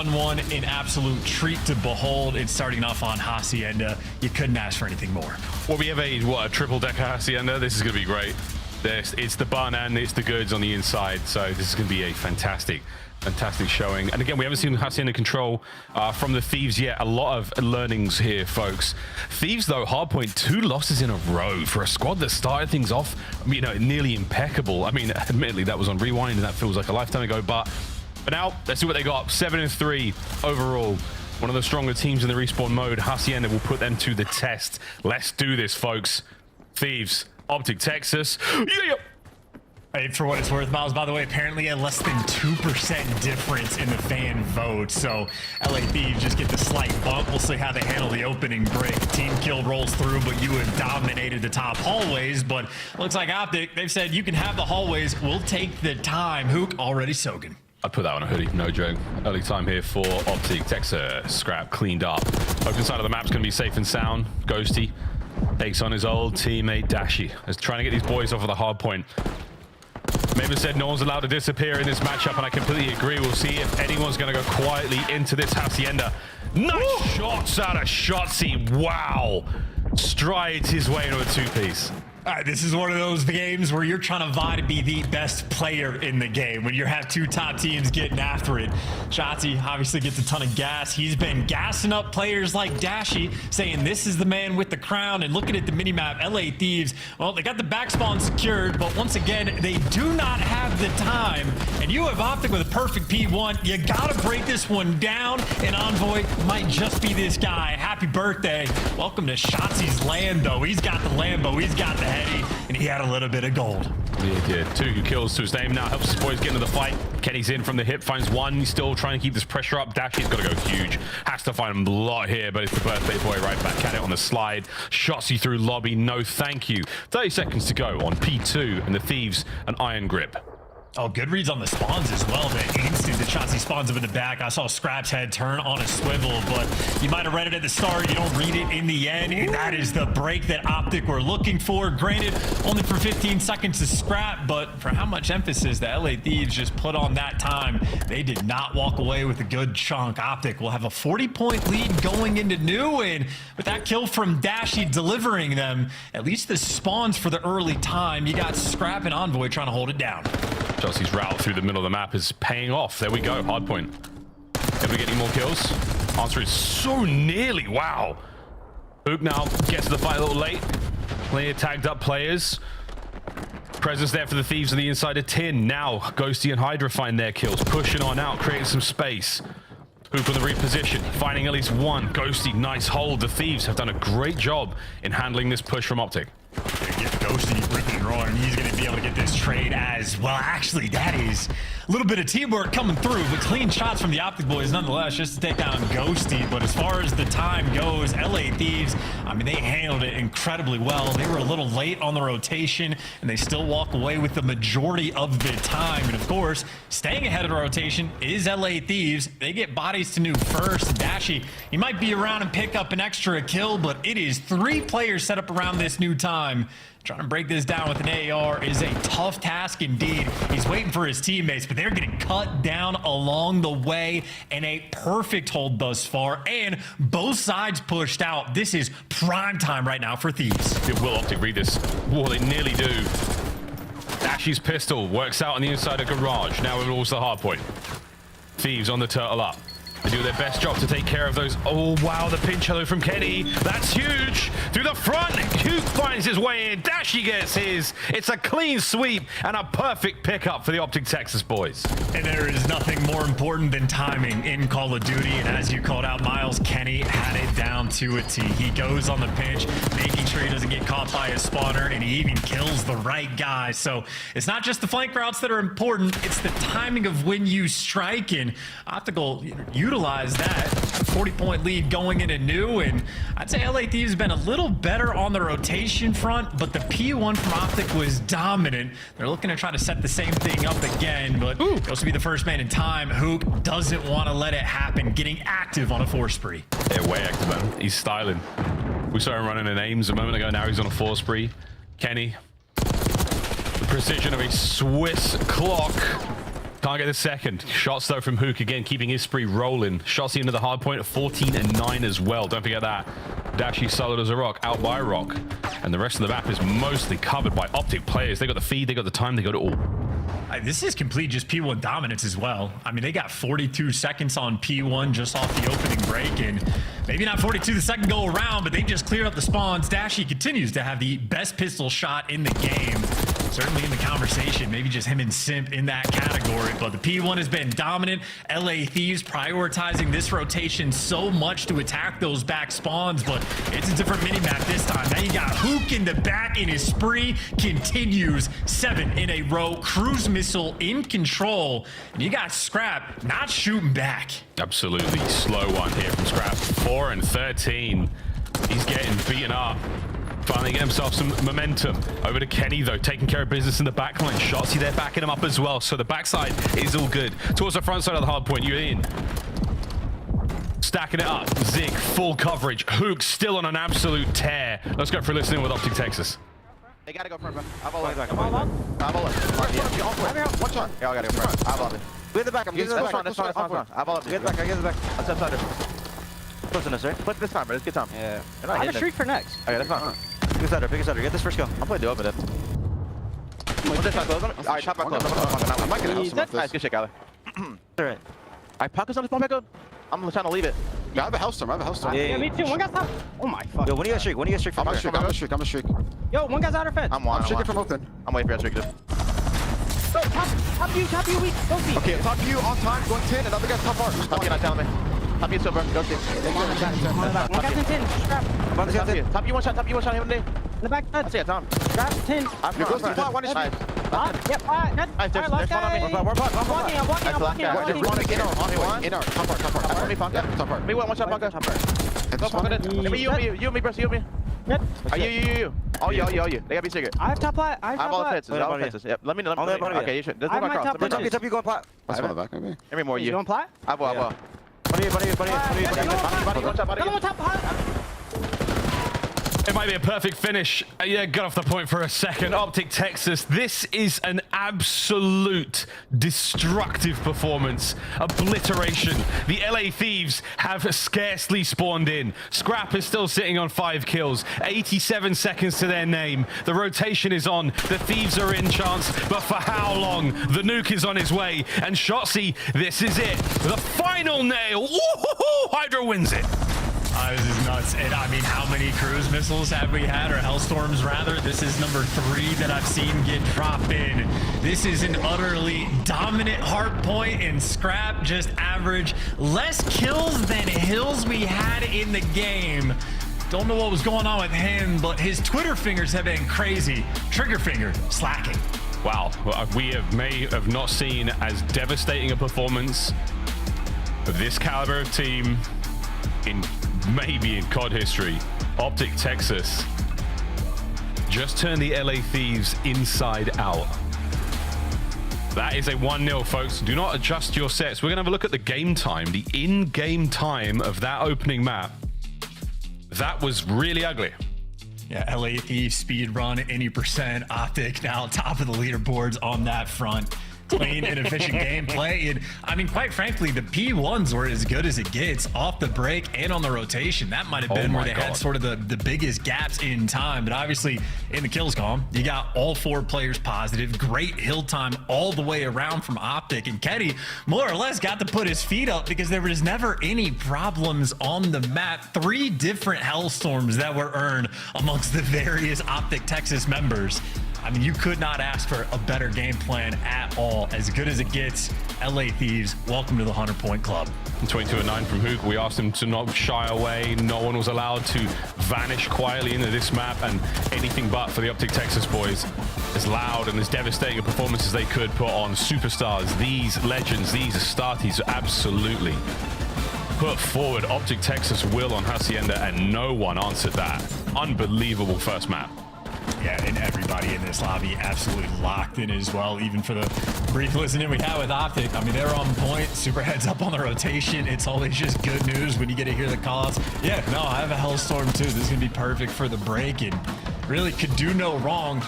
1, an absolute treat to behold. It's starting off on Hacienda. You couldn't ask for anything more. Well, we have a triple-decker Hacienda. This is going to be great. It's the bun and it's the goods on the inside, so this is going to be a fantastic showing. And again, we haven't seen Hacienda control from the Thieves yet. A lot of learnings here, folks. Thieves, though, Hardpoint, 2 losses in a row for a squad that started things off, you know, nearly impeccable. I mean, admittedly, that was on Rewind, and that feels like a lifetime ago, but now, let's see what they got. 7-3 overall. One of the stronger teams in the respawn mode. Hacienda will put them to the test. Let's do this, folks. Thieves, Optic, Texas. Yeah. Hey, for what it's worth, Miles, by the way, apparently a less than 2% difference in the fan vote. So LA Thieves just get the slight bump. We'll see how they handle the opening break. Team kill rolls through, but you have dominated the top hallways. But looks like Optic, they've said you can have the hallways. We'll take the time. Hook already soaking. I'd put that on a hoodie, no joke. Early time here for Optic. Texas, scrap, cleaned up. Open side of the map's going to be safe and sound. Ghosty takes on his old teammate Dashi. Is trying to get these boys off of the hard point. Maven said no one's allowed to disappear in this matchup, and I completely agree. We'll see if anyone's going to go quietly into this Hacienda. Nice shots out of Shotzi. Wow. Strides his way into a 2-piece. All right, this is one of those games where you're trying to vie to be the best player in the game. When you have 2 top teams getting after it. Shotzi obviously gets a ton of gas. He's been gassing up players like Dashi, saying this is the man with the crown. And looking at the minimap, LA Thieves, well, they got the back spawn secured, but once again, they do not have the time. And you have Optic with a perfect P1. You gotta break this one down, and Envoy might just be this guy. Happy birthday. Welcome to Shotzi's land, though. He's got the Lambo, he's got the and he had a little bit of gold. Yeah, he did. 2 kills to his name now. Helps his boys get into the fight. Kenny's in from the hip, finds 1. He's still trying to keep this pressure up. Dashy's got to go huge. Has to find him a lot here, but it's the birthday boy right back at it on the slide. Shotzi through lobby. No thank you. 30 seconds to go on P2, and the Thieves an iron grip. Oh, good reads on the spawns as well. The instant that Shotzi spawns up in the back. I saw Scrap's head turn on a swivel, but you might have read it at the start. You don't read it in the end, and that is the break that Optic were looking for. Granted, only for 15 seconds to Scrap, but for how much emphasis the LA Thieves just put on that time, they did not walk away with a good chunk. Optic will have a 40-point lead going into new, and with that kill from Dashi delivering them, at least the spawns for the early time, you got Scrap and Envoy trying to hold it down. Chelsea's route through the middle of the map is paying off. There we go, hard point. Can we get any more kills? Answer is so nearly. Wow. Hook now gets to the fight a little late. Plenty of tagged up players. Presence there for the Thieves on the inside of Tin. Now Ghosty and Hydra find their kills, pushing on out, creating some space. Hoop on the reposition, finding at least 1. Ghosty, nice hold. The Thieves have done a great job in handling this push from Optic. Get Ghosty ripping and roaring. He's going to be able to get this trade as well. Actually, that is a little bit of teamwork coming through, but clean shots from the Optic boys nonetheless, just to take down Ghosty. But as far as the time goes, LA Thieves, I mean, they handled it incredibly well. They were a little late on the rotation, and they still walk away with the majority of the time. And of course, staying ahead of the rotation is LA Thieves. They get bodies to new first. Dashi, he might be around and pick up an extra kill, but it is 3 players set up around this new time. Trying to break this down with an AR is a tough task indeed. He's waiting for his teammates, but they're getting cut down along the way, and a perfect hold thus far, and both sides pushed out. This is prime time right now for Thieves. It will Optic read this. Well, they nearly do. Dashy's pistol works out on the inside of garage. Now it was the hard point. Thieves on the turtle up. They do their best job to take care of those. Oh, wow, the pinch hello from Kenny. That's huge. Through the front, Hugh finds his way in. Dashi gets his. It's a clean sweep and a perfect pickup for the Optic Texas boys. And there is nothing more important than timing in Call of Duty. And as you called out, Miles, Kenny had it down to a T. He goes on the pinch, making sure he doesn't get caught by a spawner, and he even kills the right guy. So it's not just the flank routes that are important. It's the timing of when you strike, and Optical utilize that 40-point lead going into new. And I'd say LA Thieves has been a little better on the rotation front, but the P1 from Optic was dominant. They're looking to try to set the same thing up again, but supposed to be the first man in time. Hook doesn't want to let it happen, getting active on a 4 spree. Yeah, way active, man. He's styling. We saw him running in aims a moment ago. Now he's on a 4 spree. Kenny, the precision of a Swiss clock Can't get the second. Shots though from Hook again, keeping his spree rolling. Shots into the hard point at 14 and 9 as well. Don't forget that. Dashy solid as a rock, out by a rock. And the rest of the map is mostly covered by Optic players. They got the feed, they got the time, they got it all. This is complete just P1 dominance as well. I mean, they got 42 seconds on P1 just off the opening break, and maybe not 42 the second go around, but they just cleared up the spawns. Dashy continues to have the best pistol shot in the game. Certainly in the conversation, maybe just him and Simp in that category, but the P1 has been dominant. LA Thieves prioritizing this rotation so much to attack those back spawns, but it's a different mini-map this time. Now you got Hook in the back, and his spree continues 7 in a row. Cruise missile in control, and you got Scrap not shooting back. Absolutely slow one here from Scrap. 4 and 13. He's getting beaten up. Finally get himself some momentum. Over to Kenny though, taking care of business in the backline. Shotsy there backing him up as well. So the backside is all good. Towards the front side of the hard point, you're in. Stacking it up. Zig, full coverage. Hook still on an absolute tear. Let's go for listening with Optic Texas. They gotta go front, bro. I've all back. I'm all up. One shot. Yeah, I gotta go front. I've all it. Get the back. I'm getting the back. That's fine. I've all up. Get the back. I get the back. Let's up under. Close enough, sir. Put this time, bro. Let's get time. Yeah. I have a streak for next. Okay, that's fine. Pick a setter. Pick a setter. Get this first kill. I'm playing the open it. What's this side close? Alright, top back close. I'm not gonna help some of this. Nice, good shit, Kyler. Alright. Alright, pockets on this bomb back up. I'm trying to leave it. Yeah, I have a hellstorm. Yeah, me too. One guy's top. Oh my fuck. Yo, when do you get streak? I'm a streak. Yo, one guy's out of fence. I'm streaking from open. I'm waiting for you to streak. Yo, top you, weak. Don't be. Okay, top you on time, going 10, another guy's top art. Top you not telling me. Top you silver. Go team. One guy's in 10. Scrap. Top you one shot him there. In the back. I see it, Tom. Scrap 10. You're close to the one is Yep. Alright, last guy. I'm walking. in our top art. Me one shot, Bunker. Go for it. You and me, bro. You and me. Yep. You. All you. They gotta be secret. I have top plat. I have all the fences. Yep. Let me. Okay, you should. There's I one have my across. top Top you going plat. That's one back, maybe. Every more You you. going plat? I will. Body. One shot, Another one top. It might be a perfect finish. Yeah, got off the point for a second. Optic Texas, this is an absolute destructive performance. Obliteration. The LA Thieves have scarcely spawned in. Scrap is still sitting on 5 kills. 87 seconds to their name. The rotation is on. The Thieves are in chance, but for how long? The nuke is on his way. And Shotsy, this is it. The final nail. Woo-hoo-hoo! Hydra wins it. This is nuts. And I mean, how many cruise missiles have we had, or hellstorms rather? This is number 3 that I've seen get dropped in. This is an utterly dominant hardpoint, and Scrap just average less kills than hills we had in the game. Don't know what was going on with him, but his Twitter fingers have been crazy. Trigger finger slacking. Wow, we may have not seen as devastating a performance of this caliber of team maybe in COD history. Optic Texas just turned the LA Thieves inside out. That is a 1-0, folks. Do not adjust your sets. We're going to have a look at the game time, the in-game time of that opening map. That was really ugly. Yeah, LA Thieves speed run any percent. Optic now top of the leaderboards on that front. Clean and efficient gameplay, and I mean, quite frankly, the P1s were as good as it gets off the break and on the rotation. That might have been where they had sort of the biggest gaps in time, but obviously in the kills column, you got all 4 players positive. Great hill time all the way around from Optic, and Kenny more or less got to put his feet up because there was never any problems on the map. 3 different hellstorms that were earned amongst the various Optic Texas members. I mean, you could not ask for a better game plan at all. As good as it gets, LA Thieves, welcome to the 100-point club. 22 and 9 from Hook. We asked him to not shy away. No one was allowed to vanish quietly into this map, and anything but for the Optic Texas boys. As loud and as devastating a performance as they could put on superstars, these legends, these Astartes, absolutely put forward Optic Texas will on Hacienda, and no one answered that. Unbelievable first map. Yeah, and everybody in this lobby absolutely locked in as well, even for the brief listening we had with Optic. I mean, they're on point, super heads up on the rotation. It's always just good news when you get to hear the calls. Yeah, no, I have a hellstorm too. This is going to be perfect for the break, and really could do no wrong.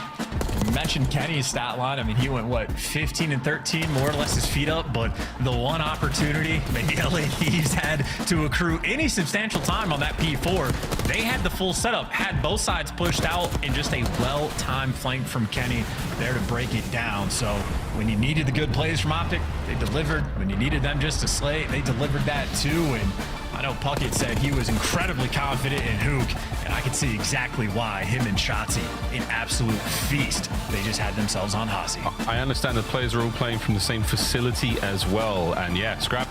we mentioned Kenny's stat line. I mean, he went, what, 15 and 13, more or less his feet up, but the one opportunity maybe LA Thieves had to accrue any substantial time on that P4, they had the full setup, had both sides pushed out, and just a well-timed flank from Kenny there to break it down. So when you needed the good plays from Optic, they delivered. When you needed them just to slay, they delivered that too. And I know Puckett said he was incredibly confident in Hook, and I could see exactly why him and Shotzi, an absolute feast. They just had themselves on Hasi. I understand the players are all playing from the same facility as well. And yeah, Scrap,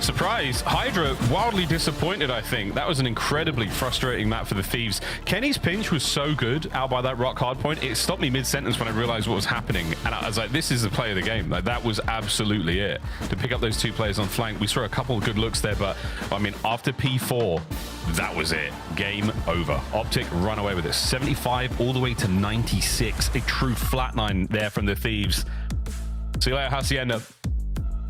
surprise. Hydra, wildly disappointed, I think. That was an incredibly frustrating map for the Thieves. Kenny's pinch was so good out by that rock hardpoint. It stopped me mid-sentence when I realized what was happening. And I was like, this is the play of the game. Like, that was absolutely it. To pick up those two players on flank, we saw a couple of good looks there, but I mean, after P4, that was it. Game over. Optic run away with it. 75 all the way to 96. A true flatline there from the Thieves. See you later, Hacienda.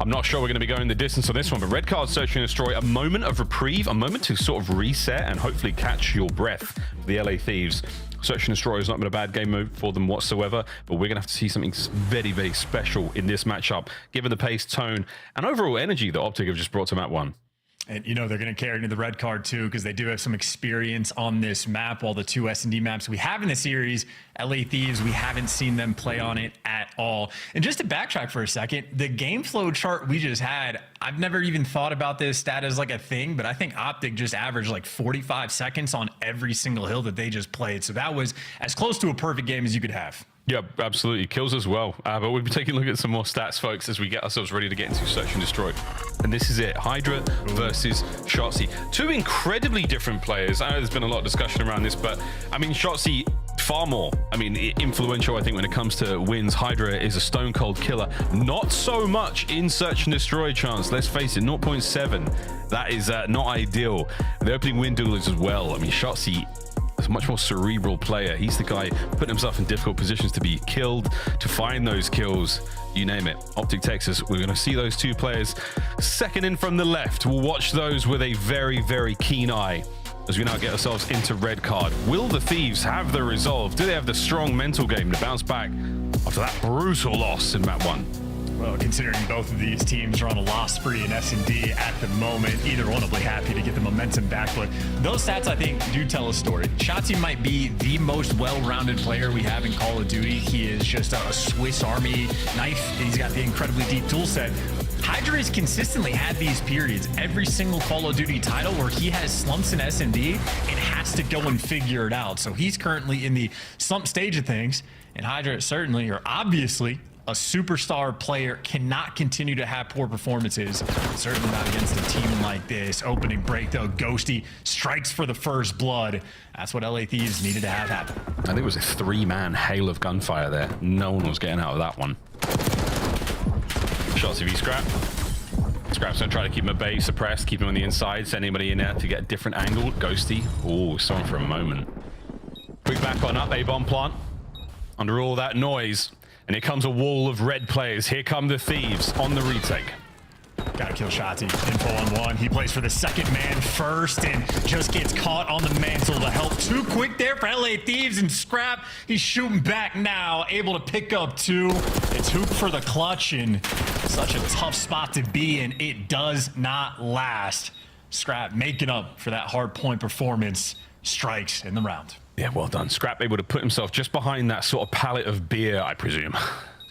I'm not sure we're going to be going the distance on this one, but red card, search and destroy. A moment of reprieve, a moment to sort of reset and hopefully catch your breath for the LA Thieves. Search and destroy has not been a bad game move for them whatsoever, but we're going to have to see something very, very special in this matchup, given the pace, tone, and overall energy that Optic have just brought to map 1. And, you know, they're going to carry into the red card, too, because they do have some experience on this map. While the two S&D maps we have in the series, LA Thieves, we haven't seen them play on it at all. And just to backtrack for a second, the game flow chart we just had, I've never even thought about this stat as like a thing, but I think Optic just averaged like 45 seconds on every single hill that they just played. So that was as close to a perfect game as you could have. Yeah, absolutely. Kills as well. But we'll be taking a look at some more stats, folks, as we get ourselves ready to get into Search and Destroy. And this is it. Hydra versus Shotzi. Two incredibly different players. I know there's been a lot of discussion around this, but I mean, Shotzi far more, I mean, influential, I think, when it comes to wins. Hydra is a stone cold killer. Not so much in Search and Destroy chance. Let's face it, 0.7. That is not ideal. The opening win duelers as well. I mean, Shotzi is a much more cerebral player. He's the guy putting himself in difficult positions to be killed, to find those kills, you name it. Optic Texas, we're going to see those two players second in from the left. We'll watch those with a very, very keen eye as we now get ourselves into red card. Will the Thieves have the resolve? Do they have the strong mental game to bounce back after that brutal loss in map 1? Well, considering both of these teams are on a loss spree in S&D at the moment, either one will be happy to get the momentum back. But those stats, I think, do tell a story. Shotzi might be the most well-rounded player we have in Call of Duty. He is just a Swiss Army knife. He's got the incredibly deep tool set. Hydra has consistently had these periods, every single Call of Duty title, where he has slumps in S&D and has to go and figure it out. So he's currently in the slump stage of things, and Hydra certainly, or obviously, a superstar player cannot continue to have poor performances, certainly not against a team like this. Opening break, though, Ghosty strikes for the first blood. That's what LA Thieves needed to have happen. I think it was a 3-man hail of gunfire there. No one was getting out of that one. Shots of Scrap. Scrap's going to try to keep him at bay, suppressed, keep him on the inside, send anybody in there to get a different angle. Ghosty. Oh, saw him for a moment. Quick back on up, A-bomb plant. Under all that noise, and here comes a wall of red players. Here come the Thieves on the retake. Gotta kill Shotzi. Info on one. He plays for the second man first and just gets caught on the mantle to help. Too quick there for LA Thieves, and Scrap, he's shooting back now, able to pick up 2. It's Hoop for the clutch, and such a tough spot to be in. It does not last. Scrap making up for that hard point performance. Strikes in the round. Yeah, well done. Scrap able to put himself just behind that sort of pallet of beer, I presume.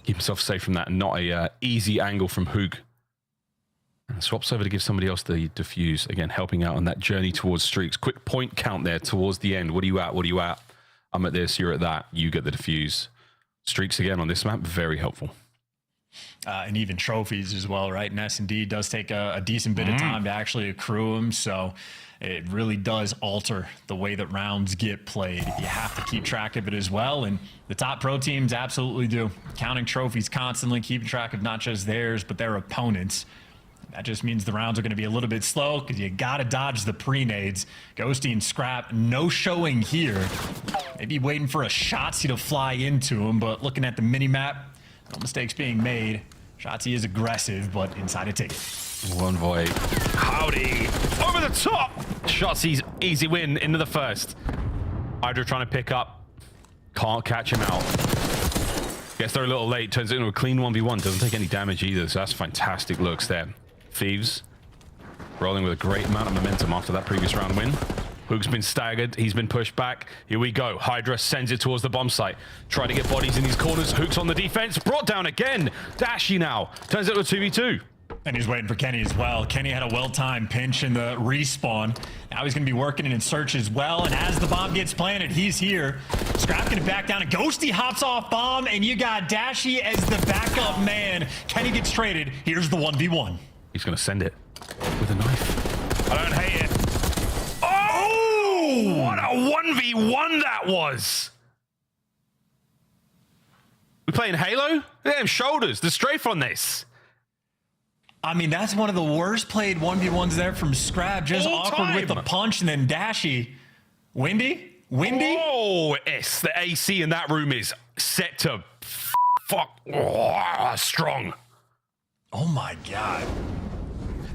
Keep himself safe from that, and not a easy angle from Hook. And swaps over to give somebody else the defuse. Again, helping out on that journey towards streaks. Quick point count there towards the end. What are you at? What are you at? I'm at this, you're at that. You get the defuse. Streaks again on this map, very helpful. And even trophies as well, right? And S&D does take a decent bit of time to actually accrue them, so it really does alter the way that rounds get played. You have to keep track of it as well, and the top pro teams absolutely do. Counting trophies constantly, keeping track of not just theirs, but their opponents. That just means the rounds are going to be a little bit slow because you got to dodge the pre-nades. Ghosty and Scrap, no showing here. Maybe waiting for a Shotzi to fly into him, but looking at the mini-map, no mistakes being made. Shotzi is aggressive, but inside a ticket. One void. Howdy. Over the top. Shotzi's easy win into the first. Hydra trying to pick up. Can't catch him out. Gets there a little late, turns it into a clean 1v1. Doesn't take any damage either, so that's fantastic looks there. Thieves rolling with a great amount of momentum after that previous round win. Hook's been staggered. He's been pushed back. Here we go. Hydra sends it towards the bomb site. Try to get bodies in these corners. Hook's on the defense. Brought down again. Dashy now. Turns it to a 2v2. And he's waiting for Kenny as well. Kenny had a well-timed pinch in the respawn. Now he's going to be working in search as well. And as the bomb gets planted, he's here. Scrap going to back down. And Ghosty hops off bomb. And you got Dashy as the backup man. Kenny gets traded. Here's the 1v1. He's going to send it with a knife. I don't hate it. What a 1v1 that was! We playing Halo? Damn shoulders, the strafe on this. I mean, that's one of the worst played 1v1s there from Scrap. Just All awkward time. with the punch and then Dashy. Windy? Oh, yes, the AC in that room is set to strong. Oh my God.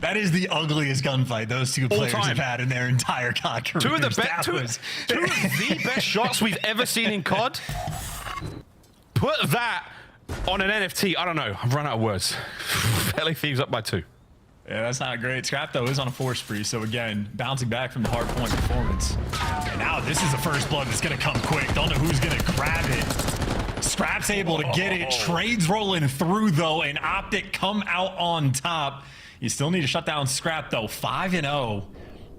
That is the ugliest gunfight those two players have had in their entire COD careers. Two of the best shots we've ever seen in COD. Put that on an NFT. I don't know. I've run out of words. LA Thieves up by 2. Yeah, that's not great. Scrap, though, is on a 4 spree. So, again, bouncing back from the hardpoint performance. And now this is the first blood that's going to come quick. Don't know who's going to grab it. Scrap's able to get it. Trades rolling through, though, and Optic come out on top. You still need to shut down Scrap, though. 5-0.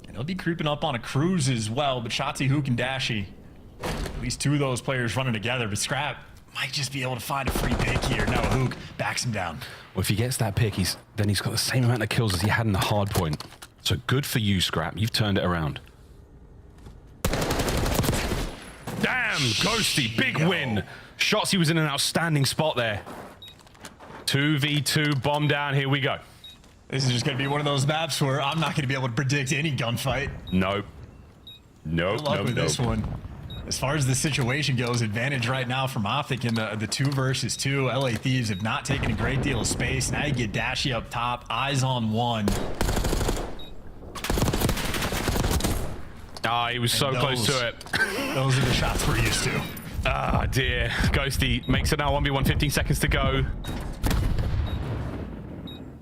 And he'll be creeping up on a cruise as well. But Shotzi, Hook, and Dashy, at least 2 of those players running together. But Scrap might just be able to find a free pick here. No, Hook backs him down. Well, if he gets that pick, then he's got the same amount of kills as he had in the hard point. So good for you, Scrap. You've turned it around. Damn, Ghosty, big win. Shotzi was in an outstanding spot there. 2v2, bomb down. Here we go. This is just going to be one of those maps where I'm not going to be able to predict any gunfight. Nope. Nope. Good luck with this one. As far as the situation goes, advantage right now from Optic in the 2 versus 2. LA Thieves have not taken a great deal of space. Now you get Dashy up top, eyes on 1. Ah, he was so close to it. Those are the shots we're used to. Ah, dear. Ghosty makes it now 1v1, 15 seconds to go.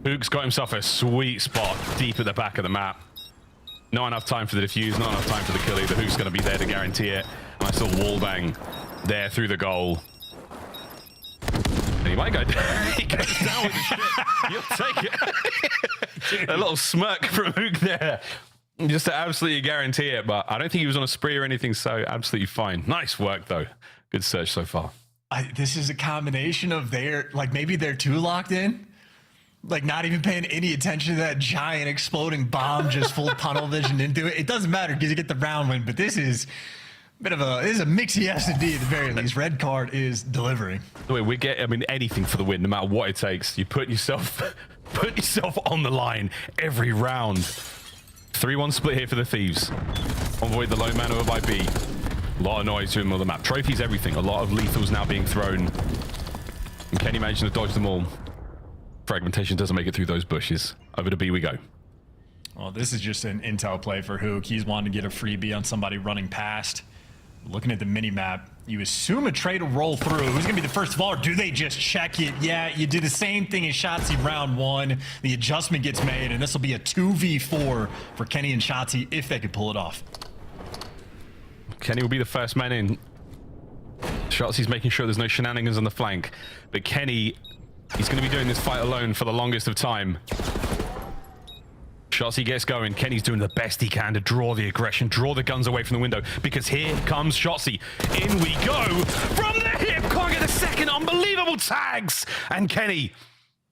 Hook's got himself a sweet spot deep at the back of the map. Not enough time for the defuse, not enough time for the kill either. Hook's going to be there to guarantee it. And I saw wallbang there through the goal. And he might go down. He goes down with the shit. You'll take it. A little smirk from Hook there. Just to absolutely guarantee it. But I don't think he was on a spree or anything, so absolutely fine. Nice work, though. Good search so far. This is a combination of maybe they're too locked in. Like, not even paying any attention to that giant exploding bomb, just full tunnel vision into it. It doesn't matter because you get the round win, but this is a bit of a mixy S&D at the very least. Red card is delivering. The way we get, I mean, anything for the win, no matter what it takes. You put yourself on the line every round. 3-1 split here for the Thieves. Avoid the low man over by B. A lot of noise to him on the map. Trophies, everything. A lot of lethals now being thrown. And Kenny managed to dodge them all. Fragmentation doesn't make it through those bushes. Over to B we go. Well, this is just an intel play for Hook. He's wanting to get a freebie on somebody running past. Looking at the mini-map, you assume a trade will roll through. Who's going to be the first of all, or do they just check it? Yeah, you do the same thing as Shotzi round 1. The adjustment gets made, and this will be a 2v4 for Kenny and Shotzi if they could pull it off. Kenny will be the first man in. Shotzi's making sure there's no shenanigans on the flank. But Kenny, he's going to be doing this fight alone for the longest of time. Shotzi gets going. Kenny's doing the best he can to draw the aggression, draw the guns away from the window, because here comes Shotzi. In we go from the hip. Can't get a second. Unbelievable tags. And Kenny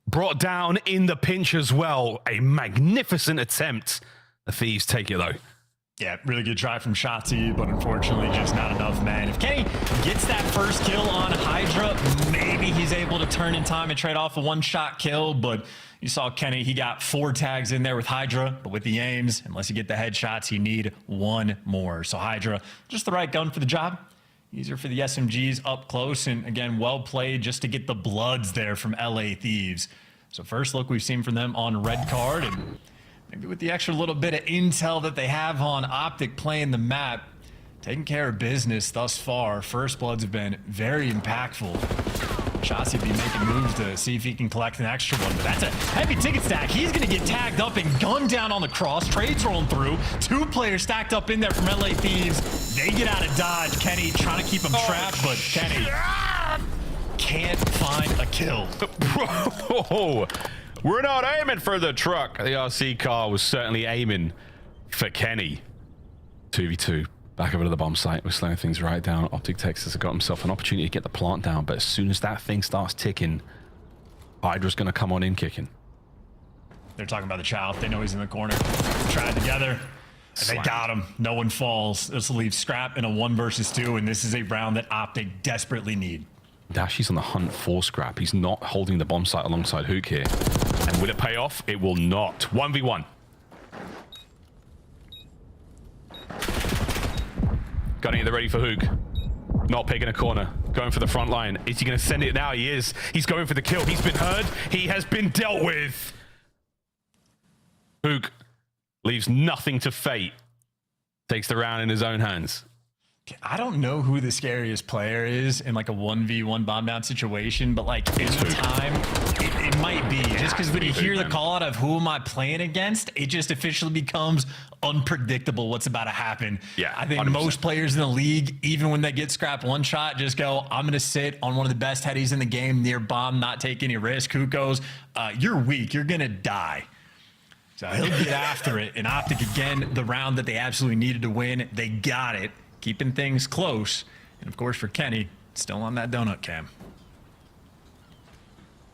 brought down in the pinch as well. A magnificent attempt. The Thieves take it though. Yeah, really good try from Shotzi, but unfortunately just not enough, man. If Kenny gets that first kill on Hydra, maybe he's able to turn in time and trade off a one-shot kill, but you saw Kenny, he got 4 tags in there with Hydra, but with the aims, unless you get the headshots, you need 1 more. So Hydra, just the right gun for the job. Easier for the SMGs up close, and again, well played just to get the bloods there from LA Thieves. So first look we've seen from them on red card, and maybe with the extra little bit of intel that they have on Optic playing the map, taking care of business thus far. First bloods have been very impactful. Chassis be making moves to see if he can collect an extra one, but that's a heavy ticket stack. He's going to get tagged up and gunned down on the cross. Trades rolling through. 2 players stacked up in there from LA Thieves. They get out of dodge. Kenny trying to keep him trapped, but Kenny can't find a kill. Whoa. We're not aiming for the truck. The RC car was certainly aiming for Kenny. 2v2. Back over to the bomb site. We're slowing things right down. Optic Texas has got himself an opportunity to get the plant down, but as soon as that thing starts ticking, Hydra's going to come on in kicking. They're talking about the Chow. They know he's in the corner. Tried together. And they got him. No one falls. This will leave Scrap in a 1 versus 2, and this is a round that Optic desperately need. Dashy's on the hunt for Scrap. He's not holding the bomb site alongside Hook here. And will it pay off? It will not. 1v1. Gunning it ready for Hook. Not picking a corner. Going for the front line. Is he going to send it now? He is. He's going for the kill. He's been heard. He has been dealt with. Hook leaves nothing to fate. Takes the round in his own hands. I don't know who the scariest player is in like a 1v1 bomb down situation, but like in the time, it might be. Just because when you hear the call out of who am I playing against, it just officially becomes unpredictable what's about to happen. Yeah, I think 100%. Most players in the league, even when they get scrapped one shot, just go, I'm going to sit on one of the best headies in the game near bomb, not take any risk. Who goes, you're weak, you're going to die. So he'll get after it. And Optic, again, the round that they absolutely needed to win, they got it. Keeping things close. And of course for Kenny, still on that donut cam.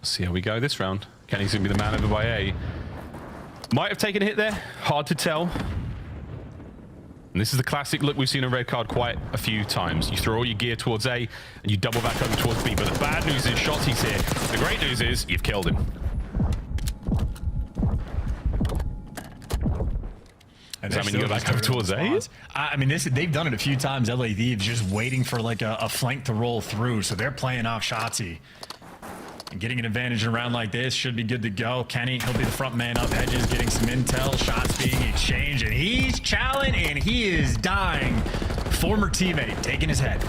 See how we go this round. Kenny's going to be the man over by A. Might have taken a hit there. Hard to tell. And this is the classic look we've seen on red card quite a few times. You throw all your gear towards A and you double back over towards B. But the bad news is Shotzi's here. The great news is you've killed him. Does that mean you go back over towards A? I mean, they've done it a few times. LA Thieves just waiting for like a flank to roll through. So they're playing off Shotzi. And getting an advantage in a round like this should be good to go. Kenny, he'll be the front man up. Hedges getting some intel. Shots being exchanged. And he's challenging and he is dying. Former teammate taking his head.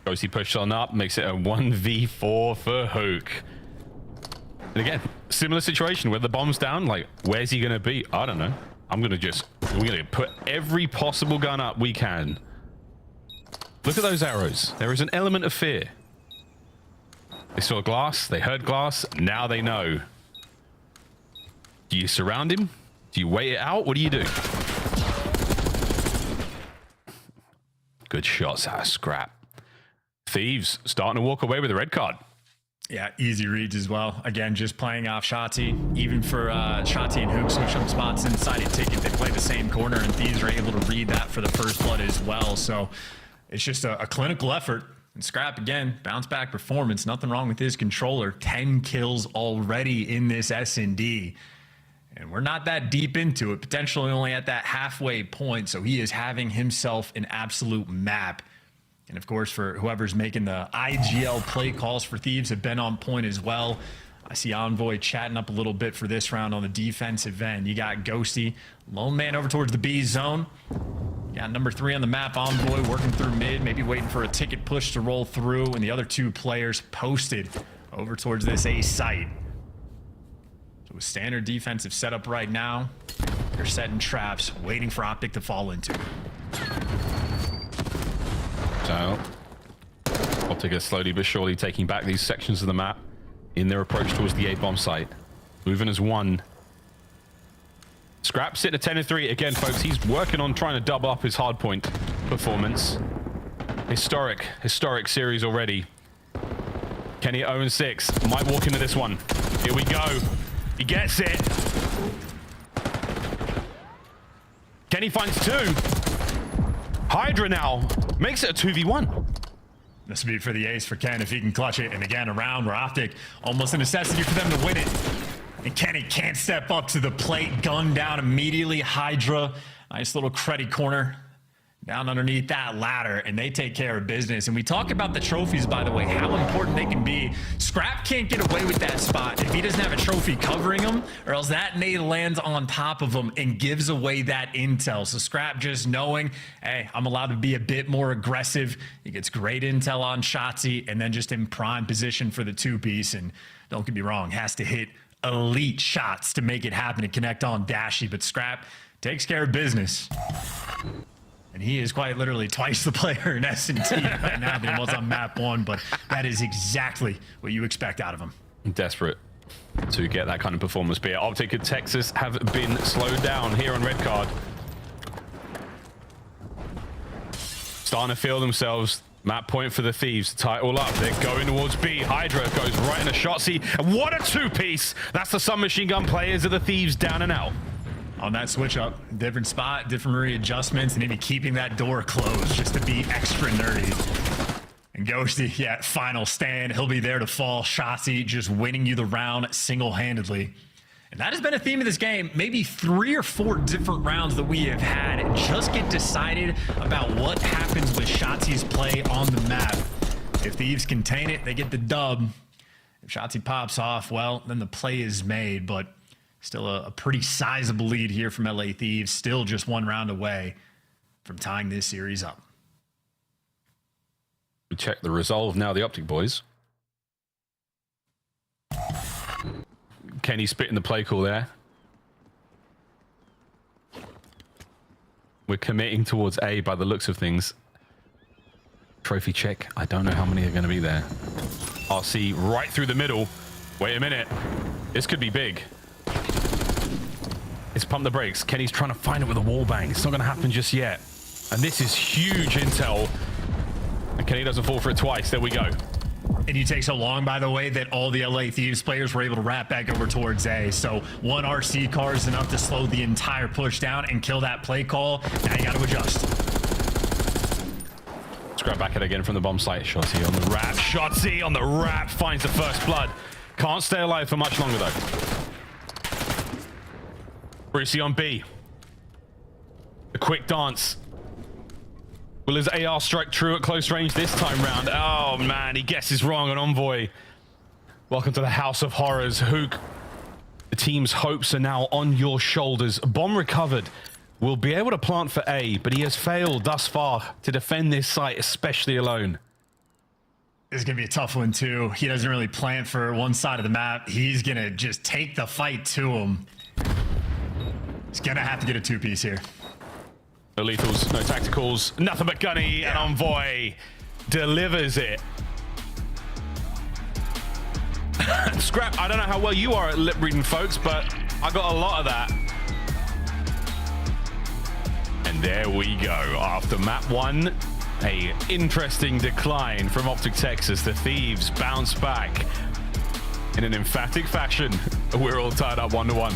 Ghosty pushed on up. Makes it a 1v4 for Hook. And again, similar situation where the bomb's down. Like, where's he going to be? I don't know. We're going to put every possible gun up we can. Look at those arrows. There is an element of fear. They saw glass. They heard glass. Now they know. Do you surround him? Do you wait it out? What do you do? Good shots out of Scrap. Thieves starting to walk away with a red card. Yeah, easy reads as well. Again, just playing off Shotzi. Even for Shotzi and Hook switch up spots inside a ticket, they play the same corner, and Thieves are able to read that for the first blood as well. So it's just a clinical effort. And Scrap, again, bounce back performance. Nothing wrong with his controller. 10 kills already in this S&D. And we're not that deep into it, potentially only at that halfway point. So he is having himself an absolute map. And of course, for whoever's making the IGL play calls for Thieves have been on point as well. I see Envoy chatting up a little bit for this round on the defensive end. You got Ghosty, lone man over towards the B zone. You got number 3 on the map, Envoy working through mid, maybe waiting for a ticket push to roll through, and the other 2 players posted over towards this A site. So a standard defensive setup right now. They're setting traps, waiting for Optic to fall into. So, Optic is slowly but surely taking back these sections of the map in their approach towards the A-bomb site. Moving as 1. Scrap sitting at 10-3. Again, folks, he's working on trying to double up his hardpoint performance. Historic series already. Kenny at 0-6. Might walk into this one. Here we go. He gets it. Kenny finds 2. Hydra now makes it a 2v1. This will be for the ace for Ken if he can clutch it. And again, a round where Optic, almost a necessity for them to win it. And Kenny can't step up to the plate. Gun down immediately. Hydra, nice little cruddy corner. down underneath that ladder, and they take care of business. And we talk about the trophies, by the way, how important they can be. Scrap can't get away with that spot if he doesn't have a trophy covering him, or else that nade lands on top of him and gives away that intel. So Scrap just knowing, hey, I'm allowed to be a bit more aggressive. He gets great intel on Shotzzy, and then just in prime position for the two-piece. And don't get me wrong, has to hit elite shots to make it happen to connect on Dashy, but Scrap takes care of business. And he is quite literally twice the player in S&T right now than he was on map 1, but that is exactly what you expect out of him. Desperate to get that kind of performance. But Optic and Texas have been slowed down here on red card. Starting to feel themselves. Map point for the Thieves to tie it all up. They're going towards B. Hydra goes right in a Shotzzy. And what a two-piece! That's the submachine gun players of the Thieves down and out. On that switch up, different spot, different readjustments, and maybe keeping that door closed just to be extra nerdy. And Ghosty, yeah, final stand. He'll be there to fall. Shotzzy just winning you the round single-handedly. And that has been a theme of this game. Maybe 3 or 4 different rounds that we have had just get decided about what happens with Shotzzy's play on the map. If Thieves contain it, they get the dub. If Shotzzy pops off, well, then the play is made, but still a pretty sizable lead here from LA Thieves. Still just 1 round away from tying this series up. We check the resolve now, the Optic boys. Kenny spitting the play call there. We're committing towards A by the looks of things. Trophy check. I don't know how many are going to be there. RC right through the middle. Wait a minute. This could be big. It's pump the brakes. Kenny's trying to find it with a wall bang. It's not going to happen just yet. And this is huge intel. And Kenny doesn't fall for it twice. There we go. And you take so long, by the way, that all the LA Thieves players were able to wrap back over towards A. So 1 RC car is enough to slow the entire push down and kill that play call. Now you got to adjust. Let's grab back it again from the bomb site. Shotzzy on the wrap. Shotzzy on the wrap. Finds the first blood. Can't stay alive for much longer, though. Brucey on B. The quick dance. Will his AR strike true at close range this time round? Oh man, he guesses wrong on Envoy. Welcome to the House of Horrors. Hook, the team's hopes are now on your shoulders. Bomb recovered. Will be able to plant for A, but he has failed thus far to defend this site, especially alone. This is going to be a tough one too. He doesn't really plant for one side of the map. He's going to just take the fight to him. He's going to have to get a 2-piece here. No lethals, no tacticals, nothing but gunny, and Envoy delivers it. Scrap, I don't know how well you are at lip reading, folks, but I got a lot of that. And there we go. After map 1, a interesting decline from Optic Texas. The Thieves bounce back in an emphatic fashion. We're all tied up 1-1.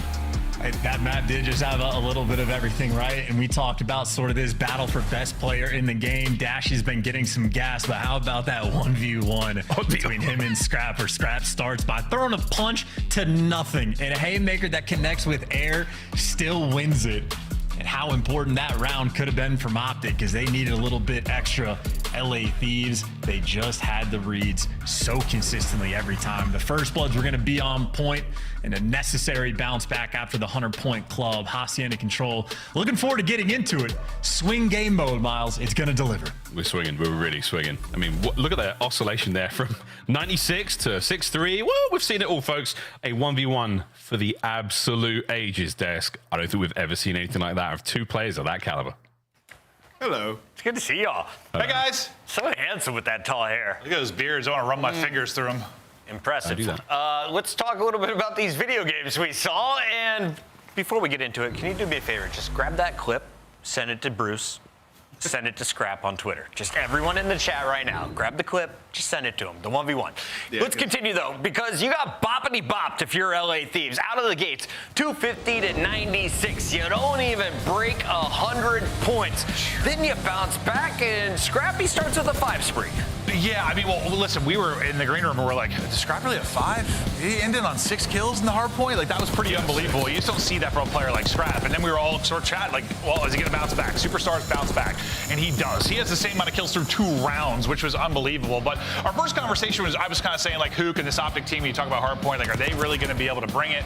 That map did just have a little bit of everything, right? And we talked about sort of this battle for best player in the game. Dashy's been getting some gas, but how about that 1v1 between him and Scrap, where Scrap starts by throwing a punch to nothing, and a haymaker that connects with air still wins it. And how important that round could have been from Optic, because they needed a little bit extra. LA Thieves, they just had the reads so consistently every time. The first bloods were going to be on point, and a necessary bounce back after the 100-point club. Hacienda Control looking forward to getting into it. Swing game mode, Miles. It's going to deliver. We're swinging. We're really swinging. I mean, look at that oscillation there from 96 to 6-3. Well, we've seen it all, folks. A 1v1 for the absolute ages, Desk. I don't think we've ever seen anything like that of 2 players of that caliber. Hello. It's good to see y'all. Hey, guys. So handsome with that tall hair. Look at those beards. I want to run my fingers through them. Impressive. do that. Let's talk a little bit about these video games we saw. And before we get into it, can you do me a favor? Just grab that clip, send it to Bruce, send it to Scrap on Twitter. Just everyone in the chat right now, grab the clip, just send it to him, the 1v1. Yeah, Let's continue, though, because you got boppity bopped if you're LA Thieves. Out of the gates, 250 to 96. You don't even break 100 points. Then you bounce back, and Scrappy starts with a 5 spree. Yeah, I mean, well, listen, we were in the green room and we're like, does Scrap really have 5? He ended on 6 kills in the hard point? Like, that was pretty unbelievable. You just don't see that from a player like Scrap. And then we were all sort of chatting, like, well, is he going to bounce back? Superstars bounce back. and he does. He has the same amount of kills through 2 rounds, which was unbelievable. But our first conversation was, I was kind of saying, like, Hook and this Optic team, you talk about Hardpoint, like, are they really going to be able to bring it?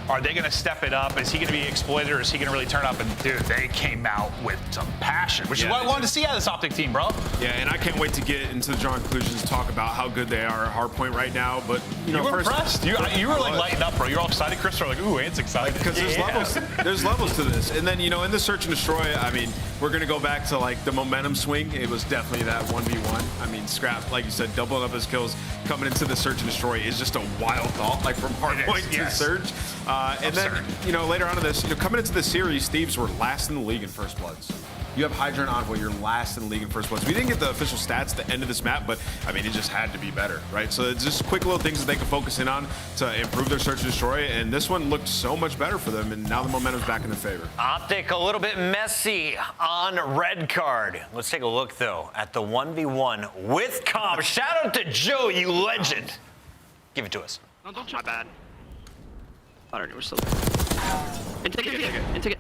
Are they going to step it up? Is he going to be exploited, or is he going to really turn up? And dude, they came out with some passion, which is what I wanted to see out of this Optic team, bro. Yeah, and I can't wait to get into the drawn conclusions, talk about how good they are at Hardpoint right now. But you know, You were first, impressed. You were like lighting up, bro. You're all excited, Chris. You're like, ooh, Ant's excited. Because there's levels. There's levels to this. And then, you know, in the search and destroy, I mean, we're gonna go back to like the momentum swing. It was definitely that 1v1. I mean, Scrap, like you said, doubling up his kills coming into the search and destroy is just a wild thought, like from Hardpoint to search. And then, you know, later on in this, you know, coming into the series, Thieves were last in the league in first bloods. You have Hydra and Envoy, you're last in the league in first bloods. We didn't get the official stats at the end of this map, but I mean, it just had to be better, right? So it's just quick little things that they can focus in on to improve their search and destroy, and this one looked so much better for them, and now the momentum's back in their favor. Optic a little bit messy on red card. Let's take a look, though, at the 1v1 with comp. Shout out to Joe, you legend. Give it to us. No, don't try bad. I don't know, we're still there. And take it.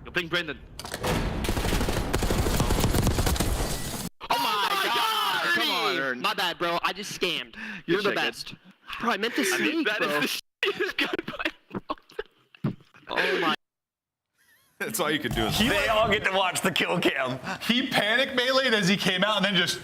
Yo, ping Brendan. Oh my god! Come on, Ern. My bad, bro. I just scammed. You're the best. Bro, I meant to sneak, bro. Oh my. That's all you can do. They all get to watch the kill cam. He panic meleeed as he came out and then just...